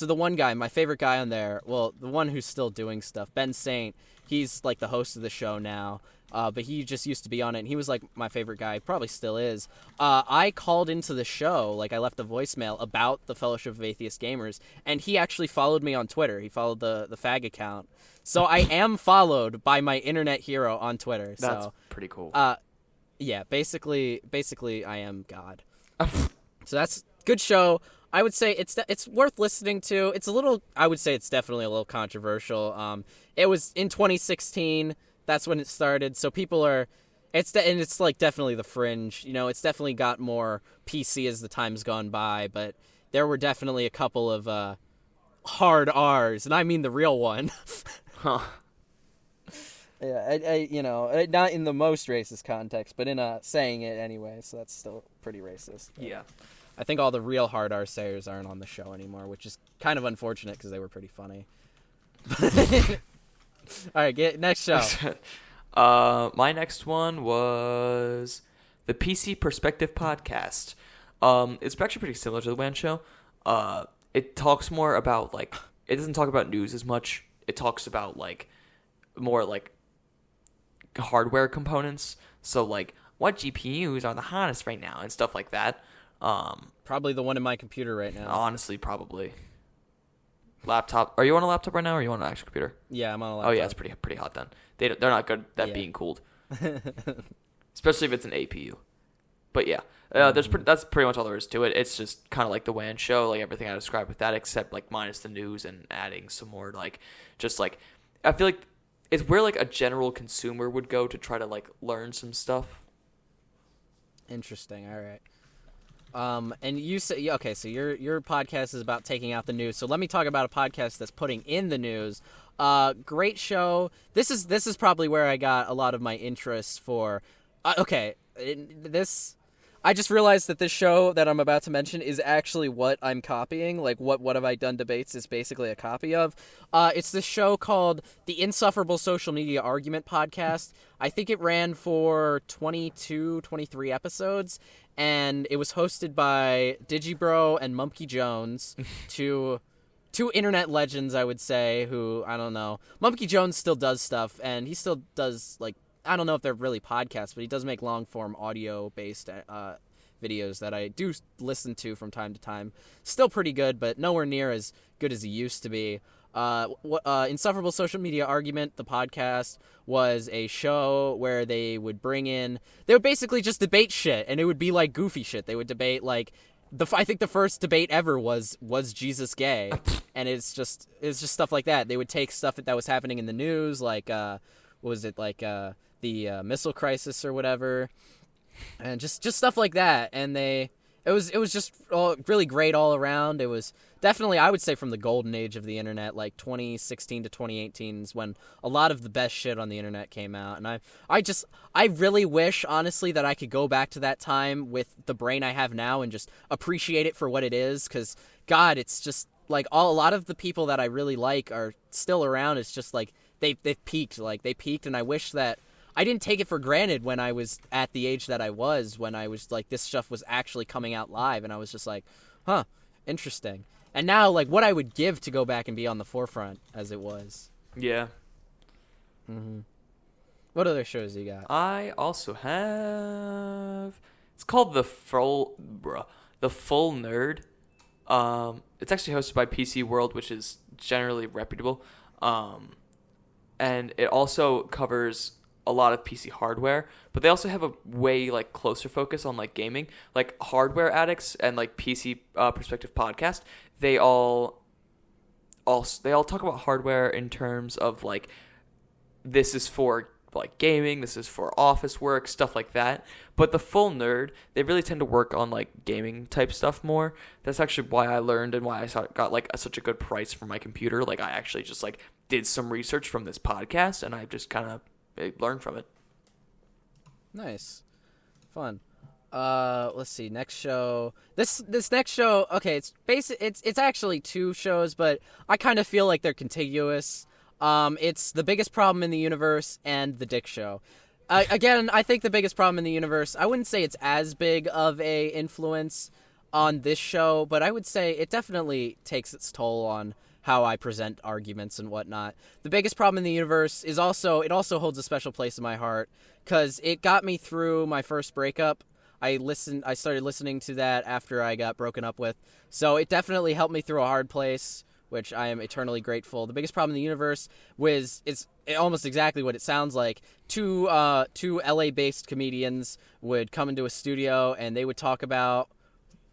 the one guy, my favorite guy on there, well, the one who's still doing stuff, Ben Saint, he's like the host of the show now, but he just used to be on it, and he was like my favorite guy, probably still is. I called into the show, like I left a voicemail about the Fellowship of Atheist Gamers, and he actually followed me on Twitter. He followed the FAG account. So I am followed by my internet hero on Twitter. That's so, pretty cool. Yeah, basically I am God. So that's good show. I would say it's worth listening to. I would say it's definitely a little controversial. It was in 2016. That's when it started. So people it's like definitely the fringe. You know, it's definitely got more PC as the time's gone by. But there were definitely a couple of hard R's, and I mean the real one. Huh. Yeah, not in the most racist context, but in saying it anyway. So that's still pretty racist. But Yeah. I think all the real hard R sayers aren't on the show anymore, which is kind of unfortunate because they were pretty funny. All right, next show. My next one was the PC Perspective podcast. It's actually pretty similar to the WAN show. It talks more about it doesn't talk about news as much. It talks about more hardware components. So what GPUs are the hottest right now and stuff like that. Probably the one in my computer right now. Honestly, probably. Laptop. Are you on a laptop right now, or are you on an actual computer? Yeah, I'm on a laptop. Oh yeah, it's pretty hot then. They're not good at being cooled, especially if it's an APU. But yeah, that's pretty much all there is to it. It's just kind of like the WAN show, like everything I described with that, except minus the news and adding some more I feel like it's where a general consumer would go to try to learn some stuff. Interesting. All right. And you say, okay, so your podcast is about taking out the news. So let me talk about a podcast that's putting in the news. Great show. This is probably where I got a lot of my interest for. I just realized that this show that I'm about to mention is actually what I'm copying. What Have I Done debates is basically a copy of. It's this show called The Insufferable Social Media Argument Podcast. I think it ran for 22, 23 episodes, and it was hosted by Digibro and Mumpky Jones, two internet legends, I would say, who, I don't know. Mumpky Jones still does stuff, and he still does, I don't know if they're really podcasts, but he does make long-form audio-based videos that I do listen to from time to time. Still pretty good, but nowhere near as good as he used to be. Insufferable Social Media Argument, the podcast, was a show where they would basically just debate shit, and it would be goofy shit. They would debate I think the first debate ever was Jesus gay? And it's just stuff like that. They would take stuff that was happening in the news, the missile crisis or whatever, and just stuff like that. And it was just really great all around. It was definitely, I would say, from the golden age of the internet, 2016 to 2018 is when a lot of the best shit on the internet came out. And I really wish, honestly, that I could go back to that time with the brain I have now and just appreciate it for what it is. Because God, it's just a lot of the people that I really like are still around. It's just they've peaked. They peaked, and I wish that I didn't take it for granted when I was at the age that I was, when I was this stuff was actually coming out live, and I was just huh, interesting. And now, what I would give to go back and be on the forefront as it was. Yeah. Mm-hmm. What other shows you got? I also have. It's called The Full Nerd. It's actually hosted by PC World, which is generally reputable. And it also covers a lot of PC hardware, but they also have a way like closer focus on like gaming, like Hardware Addicts and like PC Perspective Podcast. They all talk about hardware in terms of like, this is for like gaming, this is for office work, stuff like that. But The Full Nerd, they really tend to work on like gaming type stuff more. That's actually why I learned and why I got like such a good price for my computer. Like I actually just like did some research from this podcast, and I just kind of learned from it. Nice. Fun. Let's see. Next show. This next show. Okay, it's actually 2 shows, but I kind of feel like they're contiguous. It's The Biggest Problem in the Universe and The Dick Show. Again, I think The Biggest Problem in the Universe, I wouldn't say it's as big of a influence on this show, but I would say it definitely takes its toll on how I present arguments and whatnot. The Biggest Problem in the Universe it also holds a special place in my heart because it got me through my first breakup. I started listening to that after I got broken up with, so it definitely helped me through a hard place, which I am eternally grateful. The Biggest Problem in the Universe it's almost exactly what it sounds like. Two LA-based comedians would come into a studio and they would talk about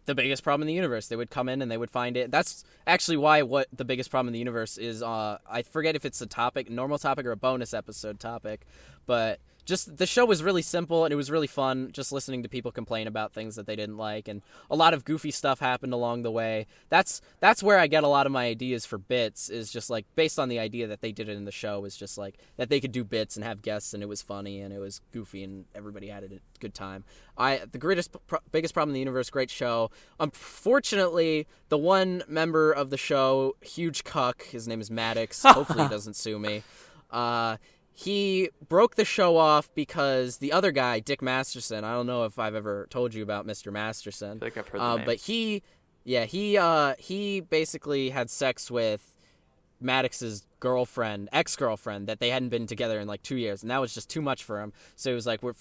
the biggest problem in the universe. They would come in and they would find it. That's actually why what the biggest problem in the universe is. I forget if it's a normal topic or a bonus episode topic, but just the show was really simple and it was really fun just listening to people complain about things that they didn't like, and a lot of goofy stuff happened along the way. That's where I get a lot of my ideas for bits, is just like based on the idea that they did it in the show, was just like that they could do bits and have guests and it was funny and it was goofy and everybody had a good time. Biggest Problem in the Universe, great show. Unfortunately, the one member of the show, huge cuck, his name is Maddox, hopefully he doesn't sue me, he broke the show off because the other guy, Dick Masterson, I don't know if I've ever told you about Mr. Masterson. I think I've heard the name. But he basically had sex with Maddox's ex-girlfriend, that they hadn't been together in like 2 years, and that was just too much for him. So he was like, we're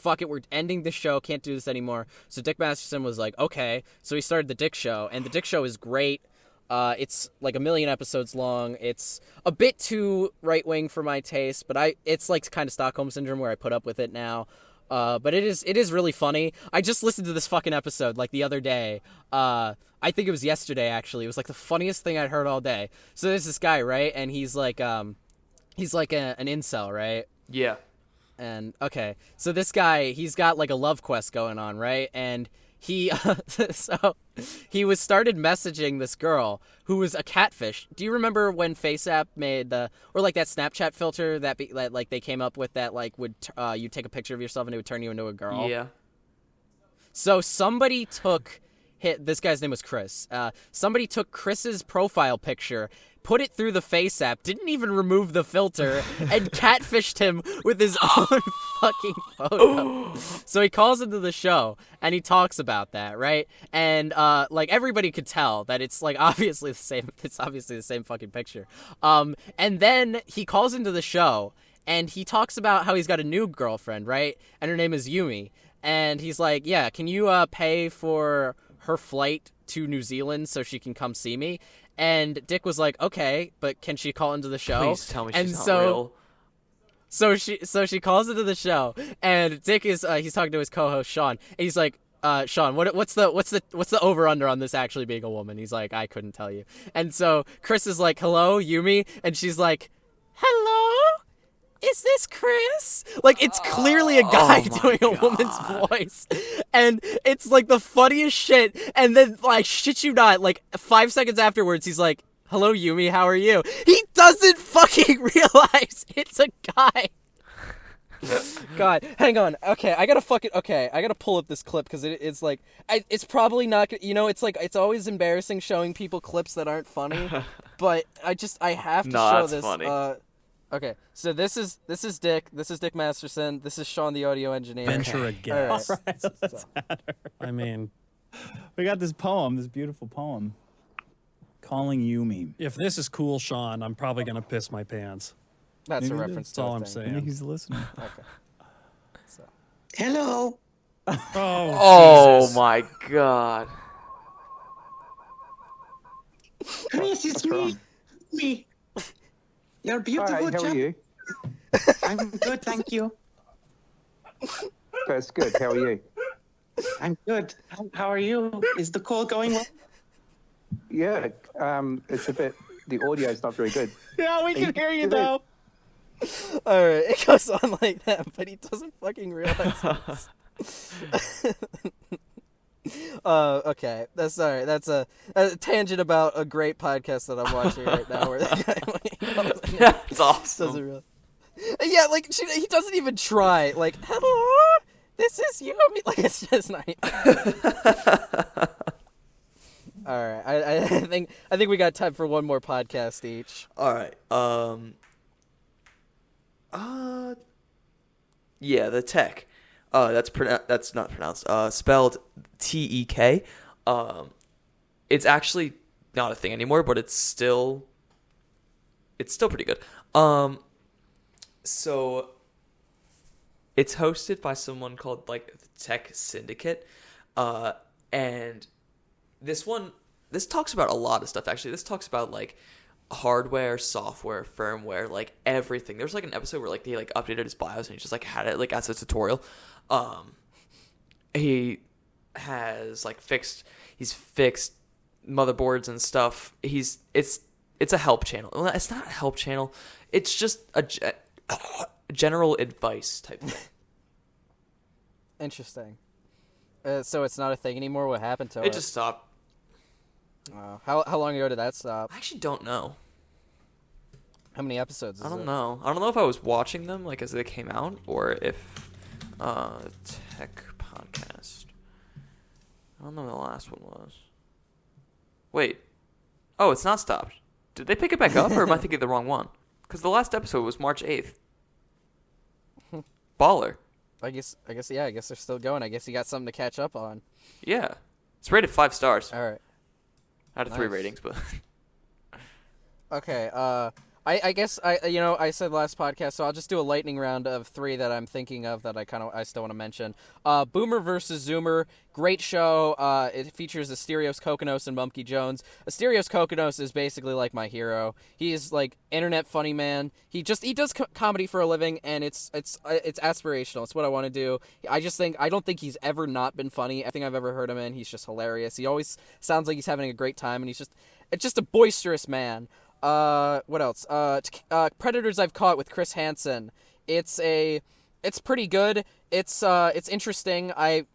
ending the show, can't do this anymore. So Dick Masterson was like, okay. So he started the Dick Show, and the Dick Show is great. It's like 1 million episodes long. It's a bit too right-wing for my taste, but it's like kind of Stockholm Syndrome where I put up with it now. But it is really funny. I just listened to this fucking episode like the other day. I think it was yesterday, actually. It was like the funniest thing I'd heard all day. So there's this guy, right? And he's like an incel, right? Yeah. And okay, so this guy, he's got like a love quest going on, right? And he started messaging this girl who was a catfish. Do you remember when FaceApp made or like that Snapchat filter that like they came up with that like would you take a picture of yourself and it would turn you into a girl? Yeah. So somebody took this guy's name was Chris. Somebody took Chris's profile picture, put it through the Face app, didn't even remove the filter, and catfished him with his own fucking photo. So he calls into the show and he talks about that, right? And like everybody could tell that it's like obviously the same. It's obviously the same fucking picture. And then he calls into the show and he talks about how he's got a new girlfriend, right? And her name is Yumi. And he's like, yeah, can you pay for her flight to New Zealand so she can come see me? And Dick was like, okay, but can she call into the show? Please tell me she's not real. So she calls into the show, and Dick is he's talking to his co-host Sean, and he's like, Sean, what's the over under on this actually being a woman? He's like, I couldn't tell you. And so Chris is like, hello, Yumi, and she's like, hello? Is this Chris? Like, it's clearly a guy doing a woman's voice. And it's, like, the funniest shit. And then, like, shit you not, like, 5 seconds afterwards, he's like, hello, Yumi, how are you? He doesn't fucking realize it's a guy. God, hang on. Okay, I gotta pull up this clip, because it's, like, it's probably not, it's, like, it's always embarrassing showing people clips that aren't funny. But I have to show this. Funny. Okay, so this is Dick. This is Dick Masterson. This is Sean, the audio engineer. Venture a guess. All right, let's have her. I mean, we got this beautiful poem, calling Yumi. if this is cool, Sean, I'm probably gonna piss my pants. That's a Maybe reference That's to all a I'm thing. saying. Maybe he's listening. Okay. Hello. Oh Jesus. my god. Chris, it's me. Me. You're beautiful. Hi, how are you? I'm good, thank you. That's good. How are you? I'm good. How are you? Is the call going well? Yeah, it's a bit. The audio's not very good. Yeah, we can hear you do though. All right, it goes on like that, but he doesn't fucking realize this. Okay, that's all right. That's a tangent about a great podcast that I'm watching right now, where the guy That's awesome. doesn't realize. Yeah, like he doesn't even try. Like, hello, this is Yumi. Like, it's just not. All right, I think we got time for one more podcast each. All right. Yeah, the tech. That's not pronounced. Spelled TEK. It's actually not a thing anymore, but it's still pretty good. So it's hosted by someone called like the Tech Syndicate, and this talks about a lot of stuff. Actually, this talks about like hardware, software, firmware, like everything. There's like an episode where like he like updated his BIOS and he just like had it like as a tutorial. He has like he's fixed motherboards and stuff. It's a help channel. Well, it's not a help channel. It's just a general advice type thing. Interesting. So it's not a thing anymore. What happened to it? It just stopped. How long ago did that stop? I actually don't know. How many episodes? I don't know. I don't know if I was watching them like as they came out or if tech podcast. I don't know what the last one was. Wait. Oh, it's not stopped. Did they pick it back up or am I thinking of the wrong one? Because the last episode was March 8th. Baller. I guess yeah. I guess they're still going. I guess you got something to catch up on. Yeah. It's rated 5 stars. All right. Out of 3 Nice. ratings, but Okay. I guess I said last podcast, so I'll just do a lightning round of 3 that I'm thinking of that I still want to mention. Boomer versus Zoomer, great show. It features Asterios Kokkinos and Mumkey Jones. Asterios Kokkinos is basically like my hero. He is like internet funny man. He does comedy for a living, and it's aspirational. It's what I want to do. I don't think he's ever not been funny. Everything I've ever heard him in, he's just hilarious. He always sounds like he's having a great time, and it's just a boisterous man. What else? Predators I've Caught with Chris Hansen. It's pretty good. It's interesting. I'm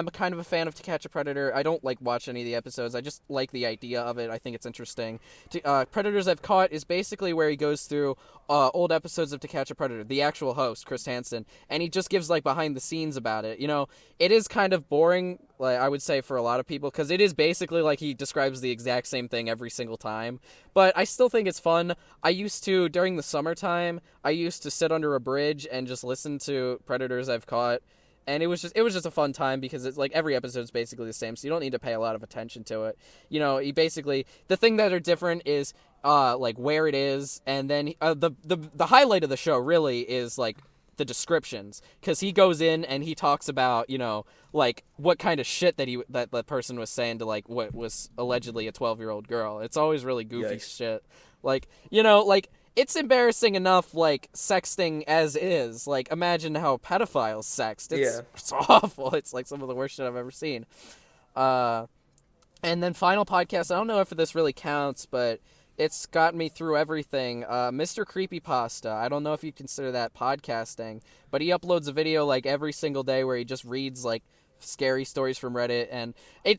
kind of a fan of To Catch a Predator. I don't like watch any of the episodes. I just like the idea of it. I think it's interesting. Predators I've Caught is basically where he goes through old episodes of To Catch a Predator. The actual host, Chris Hansen, and he just gives like behind the scenes about it. It is kind of boring, like I would say for a lot of people, because it is basically like he describes the exact same thing every single time. But I still think it's fun. During the summertime, I used to sit under a bridge and just listen to Predators I've Caught. And it was just a fun time because it's like every episode's basically the same, so you don't need to pay a lot of attention to it. The thing that are different is like where it is, and then the highlight of the show really is like the descriptions, because he goes in and he talks about like what kind of shit that person was saying to like what was allegedly a 12-year-old girl. It's always really goofy shit. Like it's embarrassing enough, like, sexting as is. Like, imagine how pedophiles sext. It's awful. It's, like, some of the worst shit I've ever seen. And then final podcast, I don't know if this really counts, but it's got me through everything. Mr. Creepypasta, I don't know if you consider that podcasting, but he uploads a video, like, every single day where he just reads, like, scary stories from Reddit, and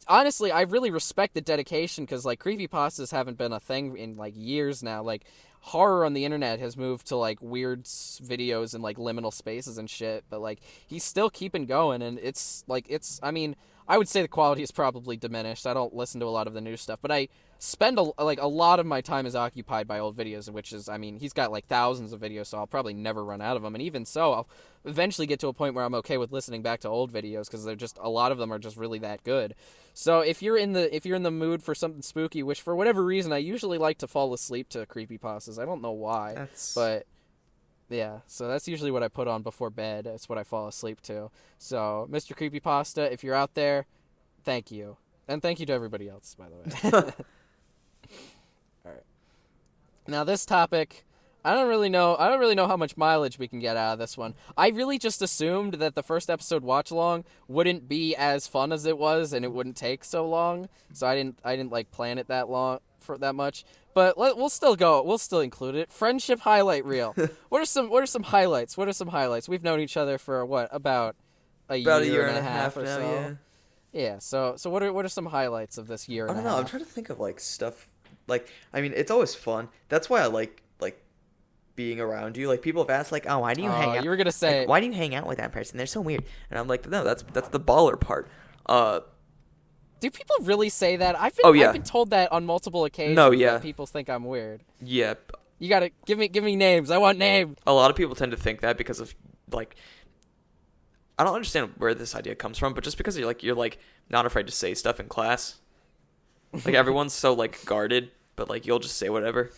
honestly, I really respect the dedication, because, like, creepypastas haven't been a thing in, like, years now. Like, horror on the internet has moved to like weird videos and like liminal spaces and shit, but like he's still keeping going, and I mean, I would say the quality is probably diminished. I don't listen to a lot of the new stuff, but I spend a lot of my time is occupied by old videos, which is, I mean, he's got like thousands of videos, so I'll probably never run out of them. And even so, I'll eventually get to a point where I'm okay with listening back to old videos, because they're just, a lot of them are just really that good. So if you're in the mood for something spooky, which for whatever reason I usually like to fall asleep to creepypastas. I don't know why, but Yeah, so that's usually what I put on before bed. It's what I fall asleep to. So, Mr. Creepypasta, if you're out there, thank you. And thank you to everybody else, by the way. All right. Now, this topic, I don't really know how much mileage we can get out of this one. I really just assumed that the first episode watch along wouldn't be as fun as it was, and it wouldn't take so long. So I didn't like plan it that long for that much. But we'll still go. We'll still include it. Friendship highlight reel. What are some highlights? We've known each other for what, about a year and a half or now, so. yeah. Yeah. So what are some highlights of this year? I don't know. I'm trying to think of like stuff. Like, I mean, it's always fun. That's why I like being around you. Like, people have asked, like, oh, why do you hang out? You were gonna say, like, why do you hang out with that person? They're so weird. And I'm like, no, that's the baller part. Do people really say that? I've been told that on multiple occasions. No, yeah. That people think I'm weird. Yeah. You gotta give me names. I want names. A lot of people tend to think that because of like, I don't understand where this idea comes from, but just because you're not afraid to say stuff in class. Like, everyone's so like guarded, but like you'll just say whatever.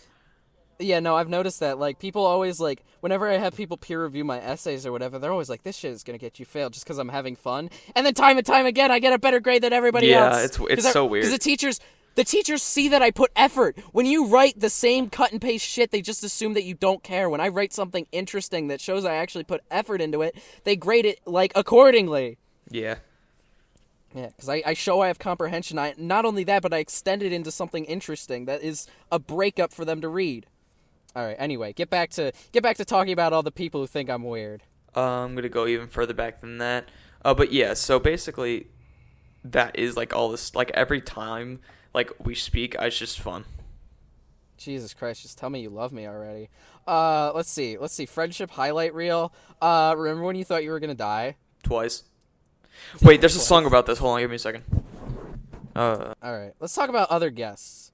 Yeah, no, I've noticed that. Like, people always, like, whenever I have people peer review my essays or whatever, they're always like, this shit is going to get you failed just because I'm having fun. And then time and time again, I get a better grade than everybody else. Yeah, it's so weird. Because the teachers see that I put effort. When you write the same cut and paste shit, they just assume that you don't care. When I write something interesting that shows I actually put effort into it, they grade it, like, accordingly. Yeah. Yeah, because I show I have comprehension. Not only that, but I extend it into something interesting that is a breakup for them to read. All right. Anyway, get back to talking about all the people who think I'm weird. I'm gonna go even further back than that. But yeah. So basically, that is like all this. Like, every time like we speak, it's just fun. Jesus Christ! Just tell me you love me already. Let's see. Friendship highlight reel. Remember when you thought you were gonna die? Twice. Wait, there's a song about this. Hold on, give me a second. All right. Let's talk about other guests.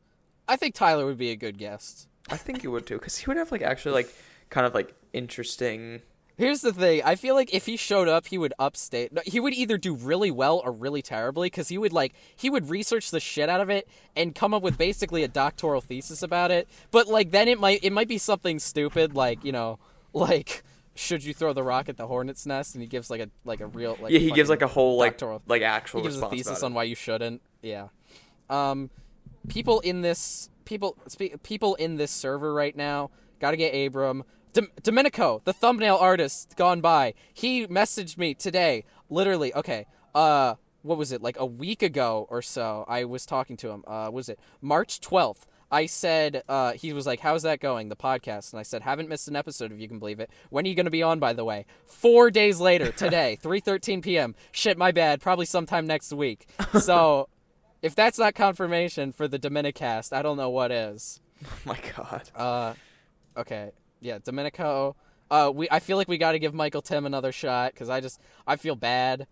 I think Tyler would be a good guest. I think you would too, because he would have like actually like kind of like interesting. Here's the thing. I feel like if he showed up, he would upstate. No, he would either do really well or really terribly, because he would research the shit out of it and come up with basically a doctoral thesis about it. But like then it might be something stupid, like, you know, like, should you throw the rock at the hornet's nest? And he gives like a real, like, yeah, he gives like a whole doctoral, like actual. He gives response a thesis about on why you shouldn't. Yeah. People in this server right now, gotta get Abram. Domenico, the thumbnail artist, gone by. He messaged me today, literally. Okay, what was it, like a week ago or so? I was talking to him. Was it March 12th? I said, he was like, how's that going, the podcast? And I said, haven't missed an episode, if you can believe it. When are you going to be on, by the way? 4 days later, today, 3:13 p.m. Shit, my bad. Probably sometime next week. So, if that's not confirmation for the Dominicast, I don't know what is. Oh my god. Okay. Yeah, Domenico. I feel like we got to give Michael Tim another shot, because I feel bad.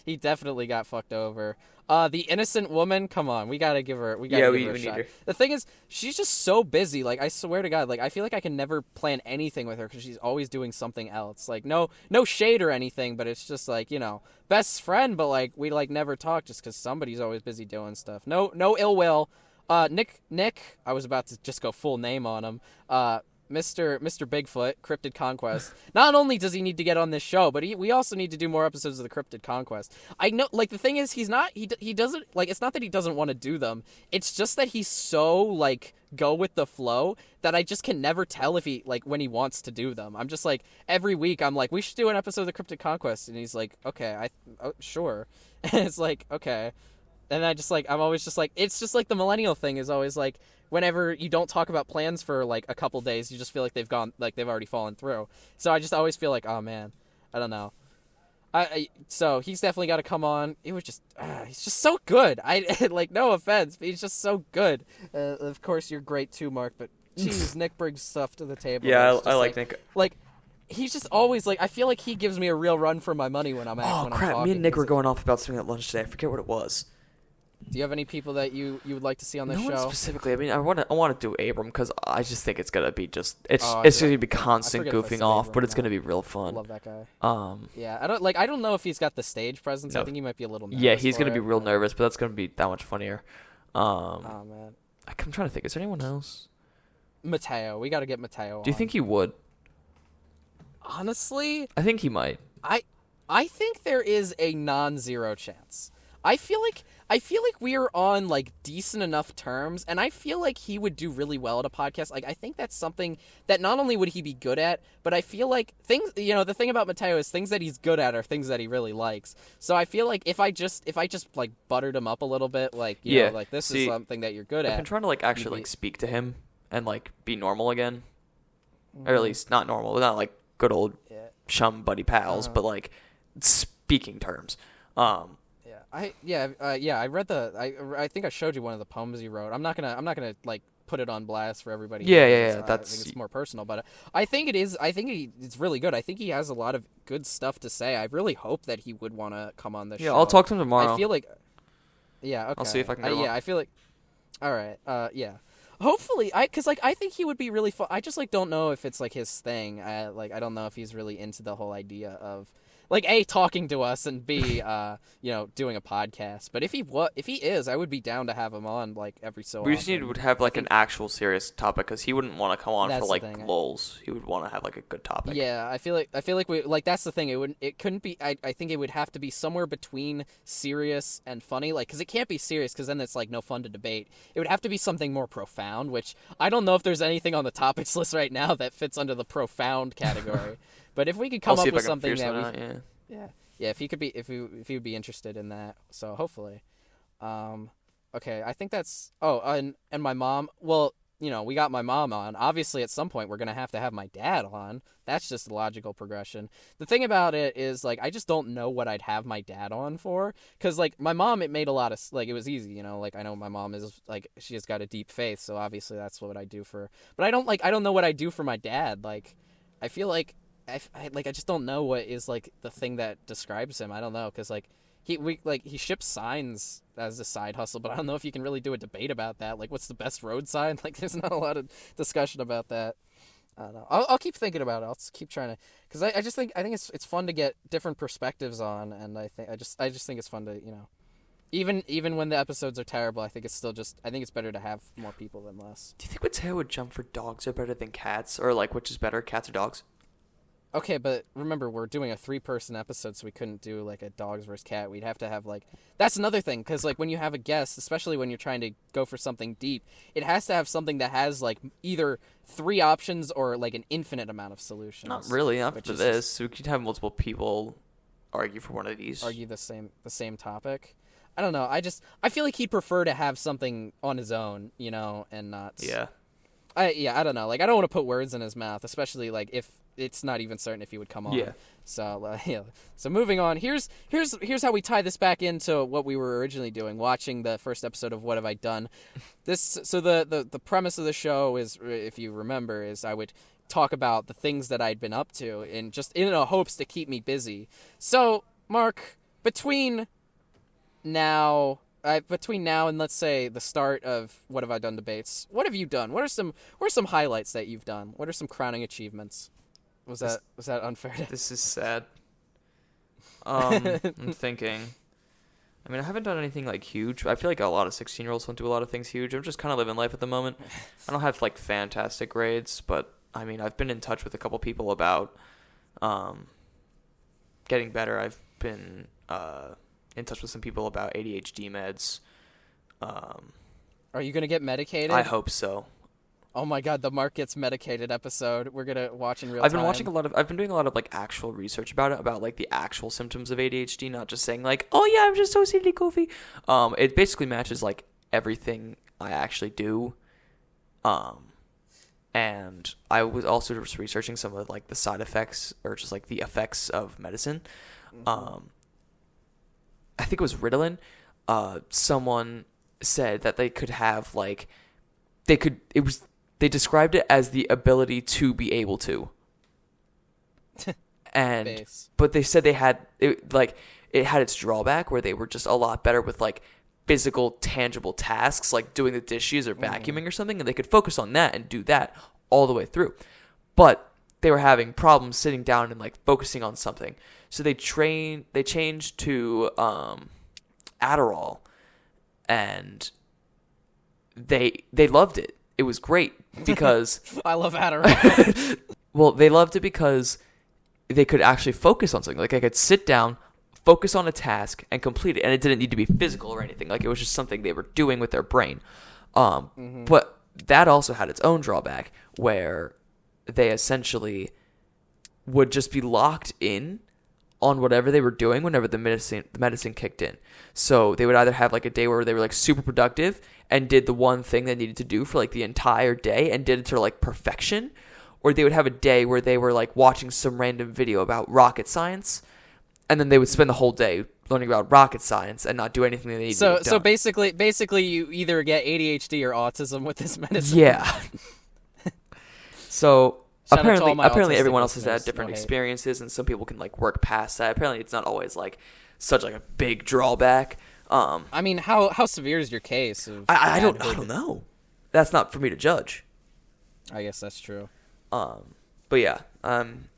He definitely got fucked over. The innocent woman, come on, we gotta give her. We need her. The thing is, she's just so busy. Like, I swear to God, like, I feel like I can never plan anything with her because she's always doing something else. Like, no shade or anything, but it's just like, you know, best friend, but like we like never talk just because somebody's always busy doing stuff. No ill will. Nick, I was about to just go full name on him. Mr. Bigfoot, Cryptid Conquest. Not only does he need to get on this show, but we also need to do more episodes of the Cryptid Conquest. I know, like, the thing is, he doesn't, like, it's not that he doesn't want to do them. It's just that he's so, like, go with the flow that I just can never tell if he, like, when he wants to do them. I'm just like, every week I'm like, we should do an episode of the Cryptid Conquest. And he's like, okay, sure. And it's like, okay. And I'm always just like, it's just like the millennial thing is always like, whenever you don't talk about plans for like a couple days, you just feel like they've already fallen through. So I just always feel like, oh man, I don't know. So he's definitely got to come on. It was just, he's just so good. Like, no offense, but he's just so good. Of course, you're great too, Mark, but geez, Nick brings stuff to the table. Yeah, I like Nick. Like, he's just always like, I feel like he gives me a real run for my money when I'm Oh crap! Me and Nick were going off about something at lunch today. I forget what it was. Do you have any people that you would like to see on this show? No one specifically. I mean, I want to do Abram because I just think it's gonna be it's gonna be constant goofing off, but it's gonna be real fun. I love that guy. Yeah, I don't know if he's got the stage presence. No. I think he might be a little nervous. Yeah, he's gonna be real nervous, but that's gonna be that much funnier. Oh man, I'm trying to think. Is there anyone else? Mateo. We got to get Mateo. Do you think he would? Honestly, I think he might. I think there is a non-zero chance. I feel like we are on like decent enough terms, and I feel like he would do really well at a podcast. Like I think that's something that not only would he be good at, but I feel like things, the thing about Mateo is things that he's good at are things that he really likes. So I feel like if I just like buttered him up a little bit, like you know, like this is something that you're good at. I've been trying to like actually like speak to him and like be normal again, or at least not normal, not like good old chum buddy pals, but like speaking terms. I read I think I showed you one of the poems he wrote. I'm not gonna like put it on blast for everybody. Yeah. I think it's more personal, but I think it's really good. I think he has a lot of good stuff to say. I really hope that he would want to come on the show. Yeah, I'll talk to him tomorrow. I feel like, okay. I'll see if I can get him on. I feel like, all right. Hopefully, because I think he would be really fun. I just like don't know if it's like his thing. I don't know if he's really into the whole idea of like A, talking to us, and B, doing a podcast. But if he is, I would be down to have him on like every so often. We just need to have like an actual serious topic, because he wouldn't want to come on for like lulz. He would want to have like a good topic. Yeah, I feel like we like that's the thing. It couldn't be. I think it would have to be somewhere between serious and funny. Like, because it can't be serious, because then it's like no fun to debate. It would have to be something more profound, which I don't know if there's anything on the topics list right now that fits under the profound category. But if we could come up with something that if he could be, if he would be interested in that, so hopefully, okay, I think that's. Oh, and my mom. Well, we got my mom on. Obviously, at some point, we're gonna have to have my dad on. That's just a logical progression. The thing about it is, like, I just don't know what I'd have my dad on for, because like my mom, it made a lot of like it was easy, like I know my mom is like she has got a deep faith, so obviously that's what I do for. But I don't know what I do for my dad. Like, I feel like. I just don't know what is like the thing that describes him. I don't know, because like he ships signs as a side hustle, but I don't know if you can really do a debate about that. Like, what's the best road sign? Like, there's not a lot of discussion about that. I don't know. I'll keep thinking about it. I'll keep trying to, because I think it's fun to get different perspectives on, and I just think it's fun to even when the episodes are terrible, I think it's better to have more people than less. Do you think Mateo would jump for dogs are better than cats, or like which is better, cats or dogs? Okay, but remember, we're doing a 3-person episode, so we couldn't do, like, a dogs versus cat. We'd have to have, like... That's another thing, because, like, when you have a guest, especially when you're trying to go for something deep, it has to have something that has, like, either 3 options or, like, an infinite amount of solutions. Not really, not for this. So we could have multiple people argue for one of these. Argue the same topic. I don't know. I feel like he'd prefer to have something on his own, and not... Yeah. I don't know. Like, I don't want to put words in his mouth, especially, like, if it's not even certain if he would come on. Yeah. So, So moving on. Here's how we tie this back into what we were originally doing, watching the first episode of What Have I Done. So the premise of the show is, if you remember, is I would talk about the things that I'd been up to in hopes to keep me busy. So, Mark, between now and let's say the start of What Have I Done debates, what have you done? What are some highlights that you've done? What are some crowning achievements? Was that unfair? This is sad. I'm thinking. I mean, I haven't done anything like huge. I feel like a lot of 16-year-olds don't do a lot of things huge. I'm just kind of living life at the moment. I don't have like fantastic grades, but I mean, I've been in touch with a couple people about getting better. I've been in touch with some people about ADHD meds. Are you gonna get medicated? I hope so. Oh my God, the Mark Gets Medicated episode. We're gonna watch in real time. I've been doing a lot of like actual research about it, about like the actual symptoms of ADHD, not just saying like, oh yeah, I'm just OCD goofy. It basically matches like everything I actually do. And I was also just researching some of like the side effects or just like the effects of medicine. I think it was Ritalin. Someone said that they could have like, they described it as the ability to be able to. But they said it had its drawback where they were just a lot better with like physical, tangible tasks like doing the dishes or vacuuming or something, and they could focus on that and do that all the way through. But they were having problems sitting down and like focusing on something. So they changed to Adderall, and they loved it. it was great because I love Adderall. well, they loved it because they could actually focus on something. Like I could sit down, focus on a task, and complete it, and it didn't need to be physical or anything. Like it was just something they were doing with their brain. But that also had its own drawback, where they essentially would just be locked in on whatever they were doing whenever the medicine kicked in. So they would either have like a day where they were like super productive and did the one thing they needed to do for like the entire day and did it to like perfection, or they would have a day where they were like watching some random video about rocket science, and then they would spend the whole day learning about rocket science and not do anything they needed to do. So basically, you either get ADHD or autism with this medicine. Yeah. So Shout out to all my apparently autistic everyone else has listeners. had different No hate. experiences, and some people can like work past that. Apparently it's not always like such like a big drawback. I mean, how severe is your case? I don't know. That's not for me to judge. I guess that's true. But yeah, I'm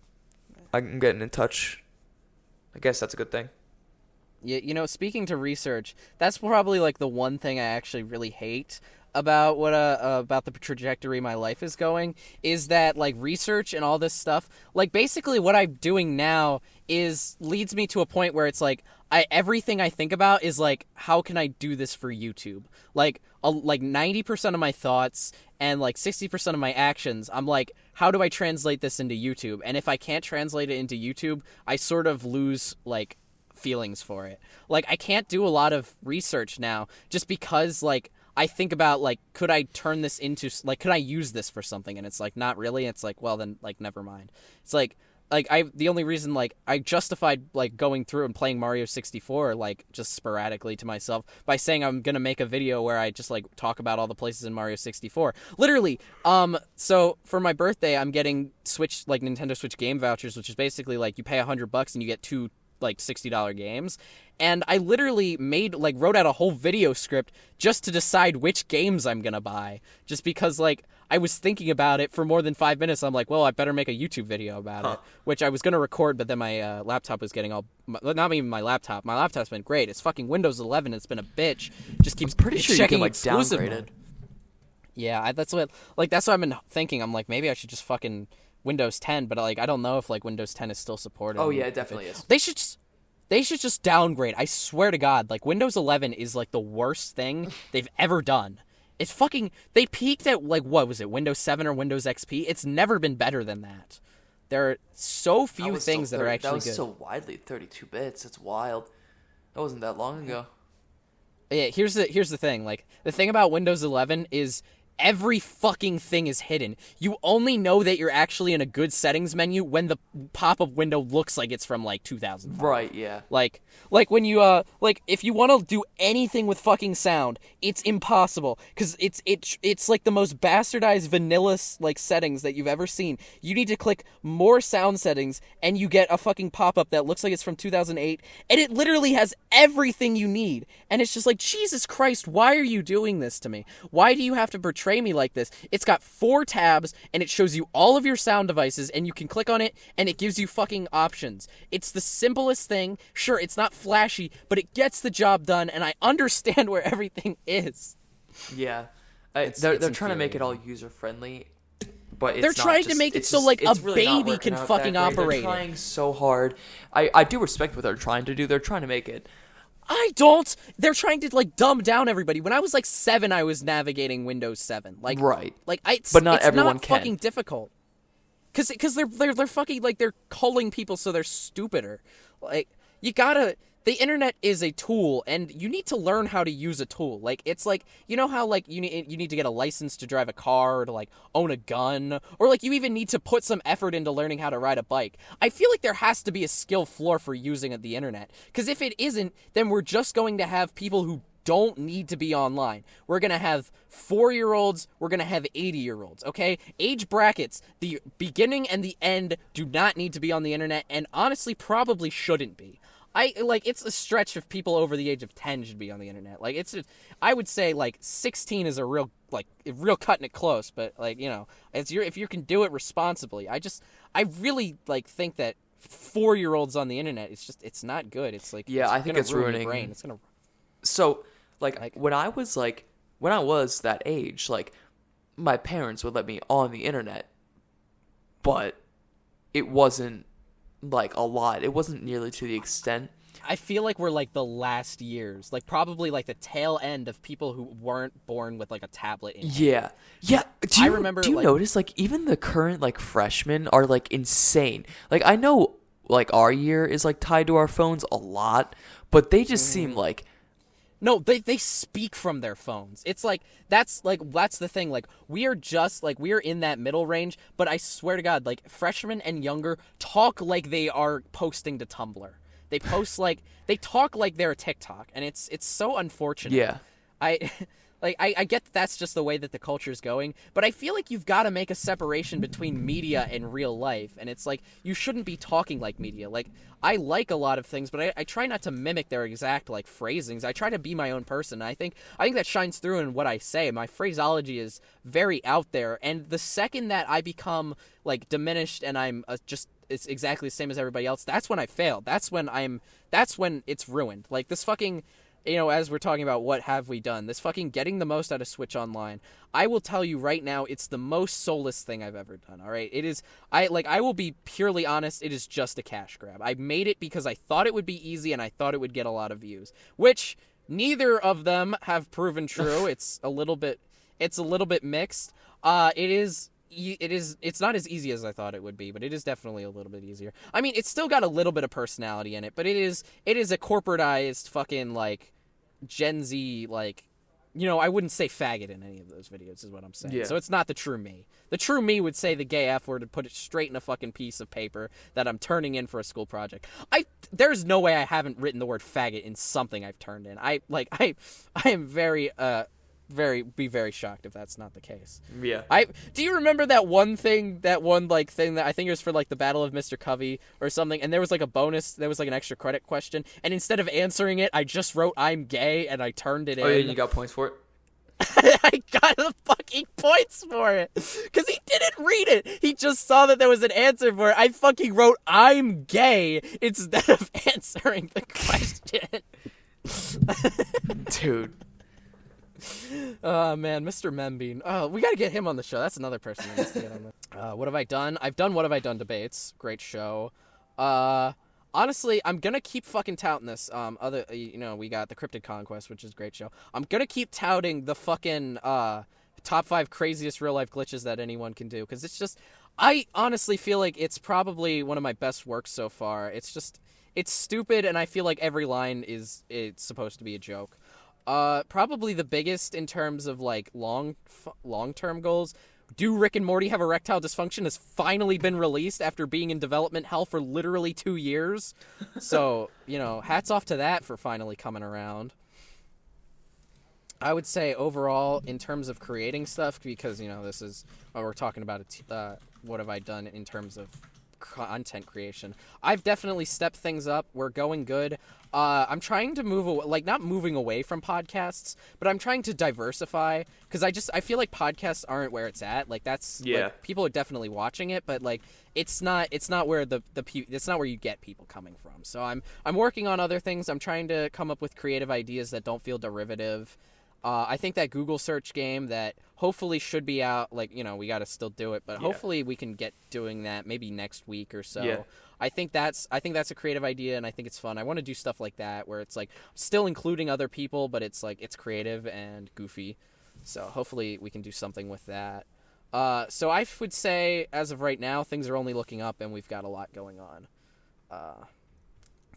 getting in touch. I guess that's a good thing. Yeah, you know, speaking to research, that's probably like the one thing I actually really hate about what about the trajectory my life is going, is that like research and all this stuff, like basically what I'm doing now leads me to a point where it's like everything I think about is like, how can I do this for YouTube? Like 90% of my thoughts and like 60% of my actions, I'm like, how do I translate this into YouTube? And if I can't translate it into YouTube, I sort of lose like feelings for it. Like I can't do a lot of research now just because like I think about like, could I turn this into like, could I use this for something? And it's like, not really. It's like, well then like never mind. It's like the only reason like I justified like going through and playing Mario 64 like just sporadically to myself by saying I'm gonna make a video where I just like talk about all the places in Mario 64. Literally, so for my birthday I'm getting Nintendo Switch game vouchers, which is basically like you pay $100 and you get 2 like $60 games. And I literally wrote out a whole video script just to decide which games I'm gonna buy. Just because like I was thinking about it for more than 5 minutes. I'm like, well, I better make a YouTube video about it, which I was gonna record, but then my laptop was getting not even my laptop. My laptop's been great. It's fucking Windows 11. It's been a bitch. Just keeps Pretty sure you checking can like exclusive downgrade mode. it. Yeah, that's what I've been thinking. I'm like, maybe I should just fucking Windows 10, but like I don't know if like Windows 10 is still supported. Oh yeah, it definitely is. They should just downgrade. I swear to God, like Windows 11 is like the worst thing they've ever done. It's fucking. They peaked at like what was it, Windows 7 or Windows XP? It's never been better than that. There are so few things that are actually good. That was so widely 32 bits. It's wild. That wasn't that long ago. Yeah, here's the thing. Like the thing about Windows 11 is every fucking thing is hidden. You only know that you're actually in a good settings menu when the pop-up window looks like it's from like 2005. Right, yeah. Like when you like if you want to do anything with fucking sound, it's impossible cuz it's like the most bastardized vanilla like settings that you've ever seen. You need to click more sound settings and you get a fucking pop-up that looks like it's from 2008 and it literally has everything you need. And it's just like, Jesus Christ, why are you doing this to me? Why do you have to portray me like this? It's got 4 tabs and it shows you all of your sound devices and you can click on it and it gives you fucking options. It's the simplest thing. Sure, it's not flashy, but it gets the job done and I understand where everything is. Yeah. They're trying to make it all user friendly, but it's they're trying to make it so like a really baby can fucking operate. They're trying so hard. I do respect what they're trying to do. They're trying to make it. I don't. They're trying to like dumb down everybody. When I was like 7, I was navigating Windows 7. Like right. Like but not it's everyone not can. fucking difficult. Cause they're fucking like they're culling people so they're stupider. Like you gotta. The internet is a tool, and you need to learn how to use a tool. Like it's like, you know how like you need to get a license to drive a car or to like own a gun, or like you even need to put some effort into learning how to ride a bike. I feel like there has to be a skill floor for using the internet, because if it isn't, then we're just going to have people who don't need to be online. We're going to have 4-year-olds, we're going to have 80-year-olds, okay? Age brackets, the beginning and the end do not need to be on the internet, and honestly probably shouldn't be. It's a stretch if people over the age of 10 should be on the internet. Like, I would say, like, 16 is a real cutting it close, but, like, you know, if you can do it responsibly. I really, like, think that 4-year-olds on the internet, it's not good. It's, like, yeah, I think it's ruining your brain. So, when I was that age, like, my parents would let me on the internet, but it wasn't like a lot. It wasn't nearly to the extent. I feel like we're like the last years, like probably like the tail end of people who weren't born with like a tablet in hand. Yeah. Do you remember, Do you like- notice like even the current like freshmen are like insane? Like I know like our year is like tied to our phones a lot, but they just seem like No, they speak from their phones. It's like that's the thing. Like we are in that middle range, but I swear to God, like freshmen and younger talk like they are posting to Tumblr. They post they talk like they're a TikTok, and it's so unfortunate. Yeah. I get that's just the way that the culture's going, but I feel like you've got to make a separation between media and real life, and it's like you shouldn't be talking like media. Like I like a lot of things, but I try not to mimic their exact like phrasings. I try to be my own person. I think that shines through in what I say. My phraseology is very out there, and the second that I become like diminished and I'm it's exactly the same as everybody else, that's when I fail. That's when it's ruined. Like this fucking, as we're talking about what have we done, this fucking getting the most out of Switch Online, I will tell you right now, it's the most soulless thing I've ever done. All right, it is. I will be purely honest. It is just a cash grab. I made it because I thought it would be easy and I thought it would get a lot of views, which neither of them have proven true. It's a little bit mixed. It's not as easy as I thought it would be, but it is definitely a little bit easier. I mean, it's still got a little bit of personality in it, but it is a corporatized fucking like Gen Z, like, I wouldn't say faggot in any of those videos is what I'm saying. Yeah. So it's not the true me. The true me would say the gay F word and put it straight in a fucking piece of paper that I'm turning in for a school project. There's no way I haven't written the word faggot in something I've turned in. I am very very shocked if that's not the case. Yeah. Do you remember that one thing that I think it was for like the Battle of Mr. Covey or something, and there was like a bonus, there was like an extra credit question, and instead of answering it, I just wrote I'm gay and I turned it in. Oh yeah, you got points for it? I got the fucking points for it because he didn't read it. He just saw that there was an answer for it. I fucking wrote I'm gay instead of answering the question. Dude. Oh man, Mr. Membean. Oh, we gotta get him on the show. That's another person that needs to get on the. What have I done? I've done What Have I Done debates. Great show. Honestly, I'm gonna keep fucking touting this. We got the Cryptid Conquest, which is a great show. I'm gonna keep touting the fucking top 5 craziest real life glitches that anyone can do, because it's just, I honestly feel like it's probably one of my best works so far. It's stupid, and I feel like every line it's supposed to be a joke. Probably the biggest in terms of like long-term goals. Do Rick and Morty Have Erectile Dysfunction has finally been released after being in development hell for literally 2 years. So, hats off to that for finally coming around. I would say overall, in terms of creating stuff, because, this is what we're talking about, what have I done in terms of content creation. I've definitely stepped things up. We're going good. I'm trying to move away, like not moving away from podcasts, but I'm trying to diversify, because I feel like podcasts aren't where it's at. Like that's like, people are definitely watching it, but like it's not where it's not where you get people coming from. So I'm working on other things. I'm trying to come up with creative ideas that don't feel derivative. I think that Google search game that hopefully should be out, like, we got to still do it, but hopefully we can get doing that maybe next week or so. Yeah. I think that's a creative idea, and I think it's fun. I want to do stuff like that where it's like still including other people, but it's like it's creative and goofy. So hopefully we can do something with that. So I would say as of right now, things are only looking up, and we've got a lot going on.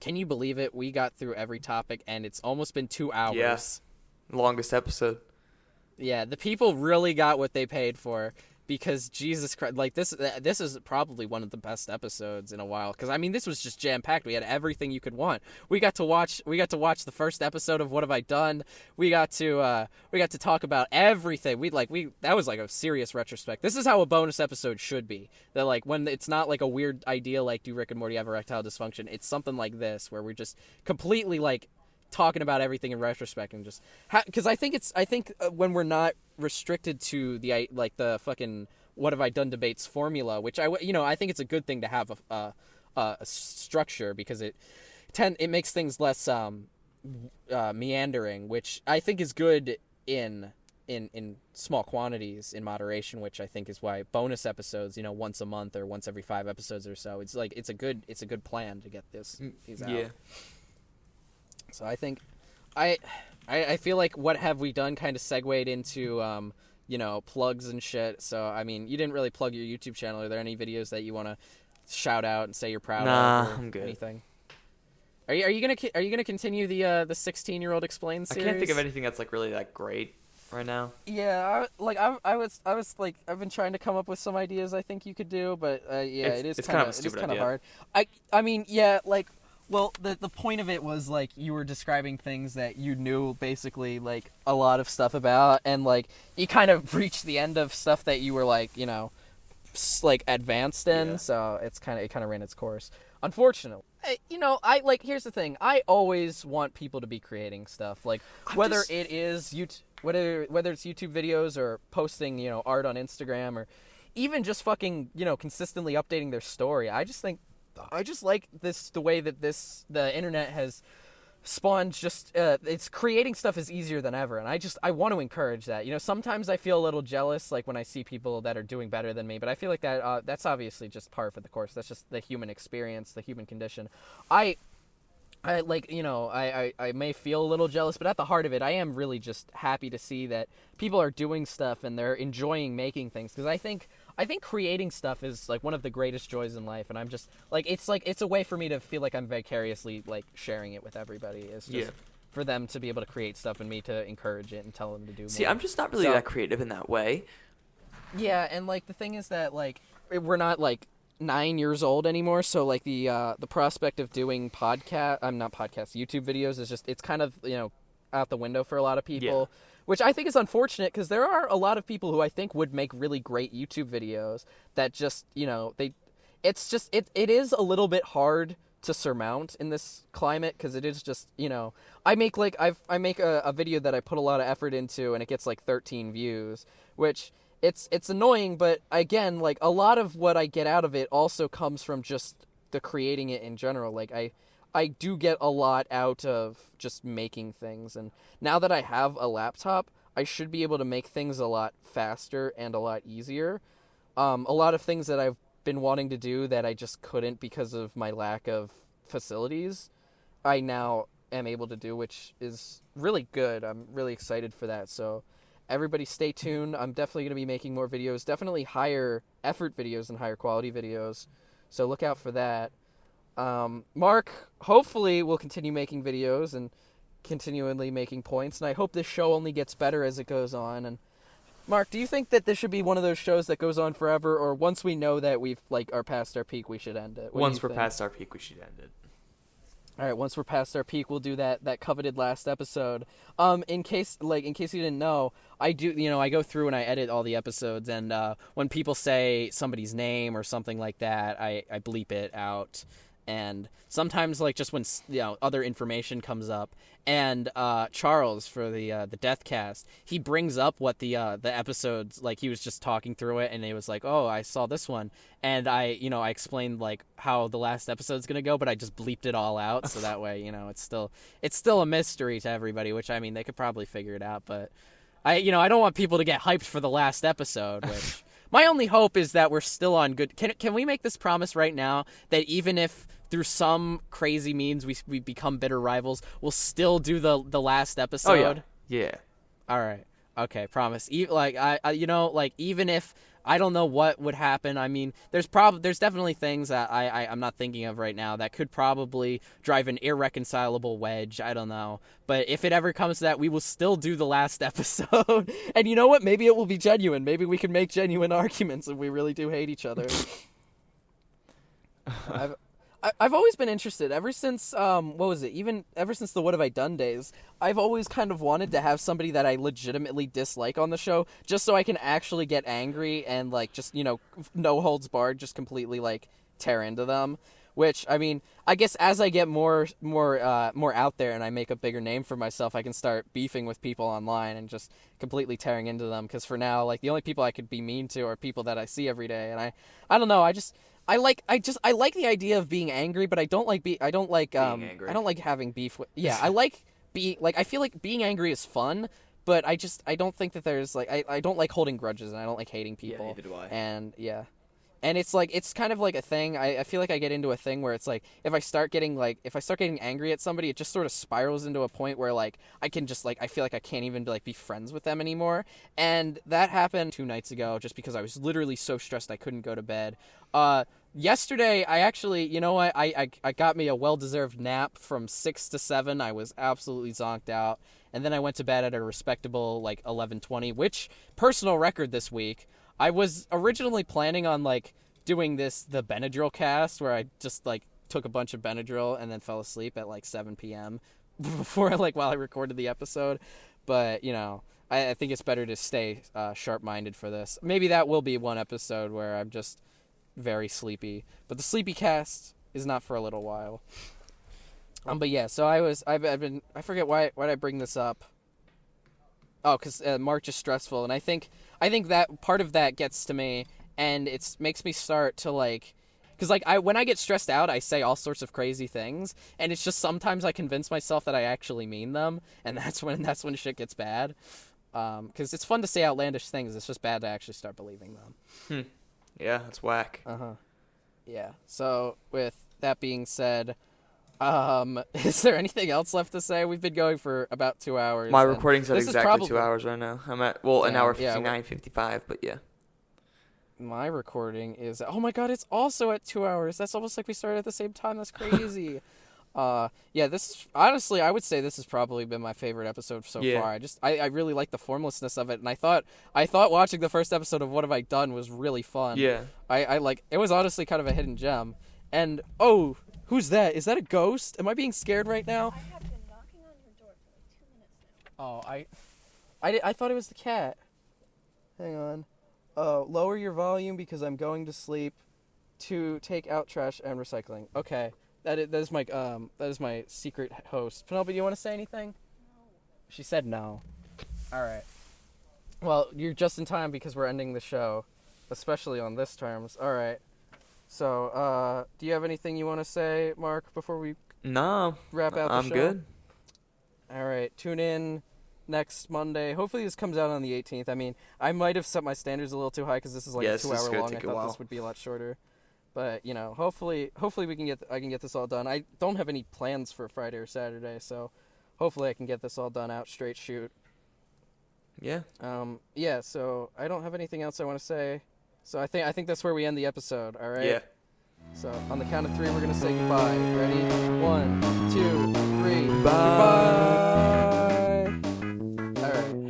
Can you believe it? We got through every topic, and it's almost been 2 hours. Yes. Longest episode. Yeah, the people really got what they paid for, because Jesus Christ, like this is probably one of the best episodes in a while, because I mean this was just jam packed. We had everything you could want. We got to watch the first episode of What Have I Done. We got to talk about everything. That was like a serious retrospect. This is how a bonus episode should be. That like when it's not like a weird idea like do Rick and Morty have erectile dysfunction. It's something like this where we're just completely like talking about everything in retrospect, and just because I think when we're not restricted to the fucking What Have I Done debates formula, which I think it's a good thing to have a structure, because it makes things less meandering, which I think is good in in small quantities in moderation, which I think is why bonus episodes, once a month or once every 5 episodes or so, it's like it's a good plan to get these out. Yeah. So I think I feel like what have we done kind of segued into plugs and shit. So I mean, you didn't really plug your YouTube channel. Are there any videos that you want to shout out and say you're proud of? Or I'm good. Anything? Are you gonna continue the 16-year-old explains series? I can't think of anything that's like really that great right now. Yeah, I was like I've been trying to come up with some ideas I think you could do, but it's kind of hard. I mean, yeah, like, well, the point of it was like you were describing things that you knew basically like a lot of stuff about, and like you kind of reached the end of stuff that you were like like advanced in, Yeah. so it kind of ran its course. Unfortunately, I like. Here's the thing. I always want people to be creating stuff, like whether it's YouTube videos or posting, art on Instagram, or even just fucking, consistently updating their story. I just like the way that the internet has spawned. Just it's creating stuff is easier than ever, and I want to encourage that. Sometimes I feel a little jealous, like when I see people that are doing better than me, but I feel like that's obviously just par for the course. That's just the human experience, the human condition. I may feel a little jealous, but at the heart of it, I am really just happy to see that people are doing stuff and they're enjoying making things, because I think creating stuff is like one of the greatest joys in life, and I'm just like it's a way for me to feel like I'm vicariously like sharing it with everybody. It's just for them to be able to create stuff and me to encourage it and tell them to do more. See, I'm just not really that creative in that way. Yeah, and like the thing is that like we're not like 9 years old anymore, so like the prospect of doing YouTube videos is just, it's kind of out the window for a lot of people. Yeah. Which I think is unfortunate, because there are a lot of people who I think would make really great YouTube videos that just, it is a little bit hard to surmount in this climate, because it is just, I make a video that I put a lot of effort into, and it gets like 13 views, which it's annoying, but again, like a lot of what I get out of it also comes from just the creating it in general. Like I do get a lot out of just making things, and now that I have a laptop, I should be able to make things a lot faster and a lot easier. A lot of things that I've been wanting to do that I just couldn't because of my lack of facilities, I now am able to do, which is really good. I'm really excited for that. So everybody stay tuned. I'm definitely going to be making more videos, definitely higher effort videos and higher quality videos. So look out for that. Mark, hopefully will continue making videos and continually making points, and I hope this show only gets better as it goes on. And Mark, do you think that this should be one of those shows that goes on forever, or once we know that we've are past our peak, we should end it? Once we're past our peak, we should end it. All right, once we're past our peak, we'll do that coveted last episode. In case you didn't know, I do, I go through and I edit all the episodes, and when people say somebody's name or something like that, I bleep it out. And sometimes, like, just when other information comes up, and Charles for the Deathcast, he brings up what the episodes, like, he was just talking through it, and he was like, "Oh, I saw this one," and I explained like how the last episode's gonna go, but I just bleeped it all out, so that way it's still a mystery to everybody. Which, I mean, they could probably figure it out, but I don't want people to get hyped for the last episode, which. My only hope is that we're still on good. Can we make this promise right now that even if through some crazy means we become bitter rivals, we'll still do the last episode? Oh yeah. All right. Okay. Promise. Even if I don't know what would happen. I mean, there's definitely things that I'm not thinking of right now that could probably drive an irreconcilable wedge. I don't know. But if it ever comes to that, we will still do the last episode. And you know what? Maybe it will be genuine. Maybe we can make genuine arguments if we really do hate each other. I've always been interested ever since ever since the What Have I Done days. I've always kind of wanted to have somebody that I legitimately dislike on the show, just so I can actually get angry and like just no holds barred, just completely like tear into them. Which, I mean, I guess as I get more out there and I make a bigger name for myself, I can start beefing with people online and just completely tearing into them. Because for now, like, the only people I could be mean to are people that I see every day, and I don't know. I like the idea of being angry, but I don't like being angry. I don't like having beef with. Yeah, I feel like being angry is fun, but I don't think that there's like I don't like holding grudges, and I don't like hating Yeah, people. neither do I. And and it's like it's kind of like a thing. I feel like I get into a thing where it's like if I start getting angry at somebody, it just sort of spirals into a point where like I can just like I feel like I can't even be friends with them anymore. And that happened 2 nights ago, just because I was literally so stressed I couldn't go to bed. Yesterday, I actually, you know what, I got me a well-deserved nap from 6 to 7. I was absolutely zonked out. And then I went to bed at a respectable, 11:20, which, personal record this week, I was originally planning on, doing the Benadryl cast, where I just, took a bunch of Benadryl and then fell asleep at, 7 p.m. before, while I recorded the episode. But, I think it's better to stay sharp-minded for this.Maybe that will be one episode where I'm just very sleepy, but the sleepy cast is not for a little while. But yeah, so I forget why I bring this up. Oh, because March is stressful, and I think that part of that gets to me, and it makes me start to because when I get stressed out, I say all sorts of crazy things, and it's just sometimes I convince myself that I actually mean them, and that's when shit gets bad. Because it's fun to say outlandish things, it's just bad to actually start believing them. Yeah, that's whack. Yeah. So with that being said, is there anything else left to say? We've been going for about 2 hours. My recording's at exactly 2 hours right now. I'm at an hour 59:55, but yeah. My recording is oh my god, it's also at 2 hours. That's almost like we started at the same time. That's crazy. Yeah, this is honestly, I would say this has probably been my favorite episode so far. I really like the formlessness of it, and I thought watching the first episode of What Have I Done was really fun. Yeah. I it was honestly kind of a hidden gem. And oh, who's that? Is that a ghost? Am I being scared right now? I have been knocking on your door for 2 minutes now. Oh, I thought it was the cat. Hang on. Oh, lower your volume because I'm going to sleep. To take out trash and recycling. Okay. That is my secret host. Penelope, do you want to say anything? No. She said no. All right. Well, you're just in time because we're ending the show, especially on this terms. All right. So, do you have anything you want to say, Mark, before we wrap out the show? I'm good. All right. Tune in next Monday. Hopefully this comes out on the 18th. I mean, I might have set my standards a little too high because this is a 2 hour long. I thought this would be a lot shorter. But, hopefully I can get this all done. I don't have any plans for Friday or Saturday, so hopefully I can get this all done out straight shoot. Yeah. Yeah, so I don't have anything else I want to say. So I think that's where we end the episode, all right? Yeah. So on the count of 3, we're going to say goodbye. Ready? 1, 2, 3. Bye. Goodbye. All right.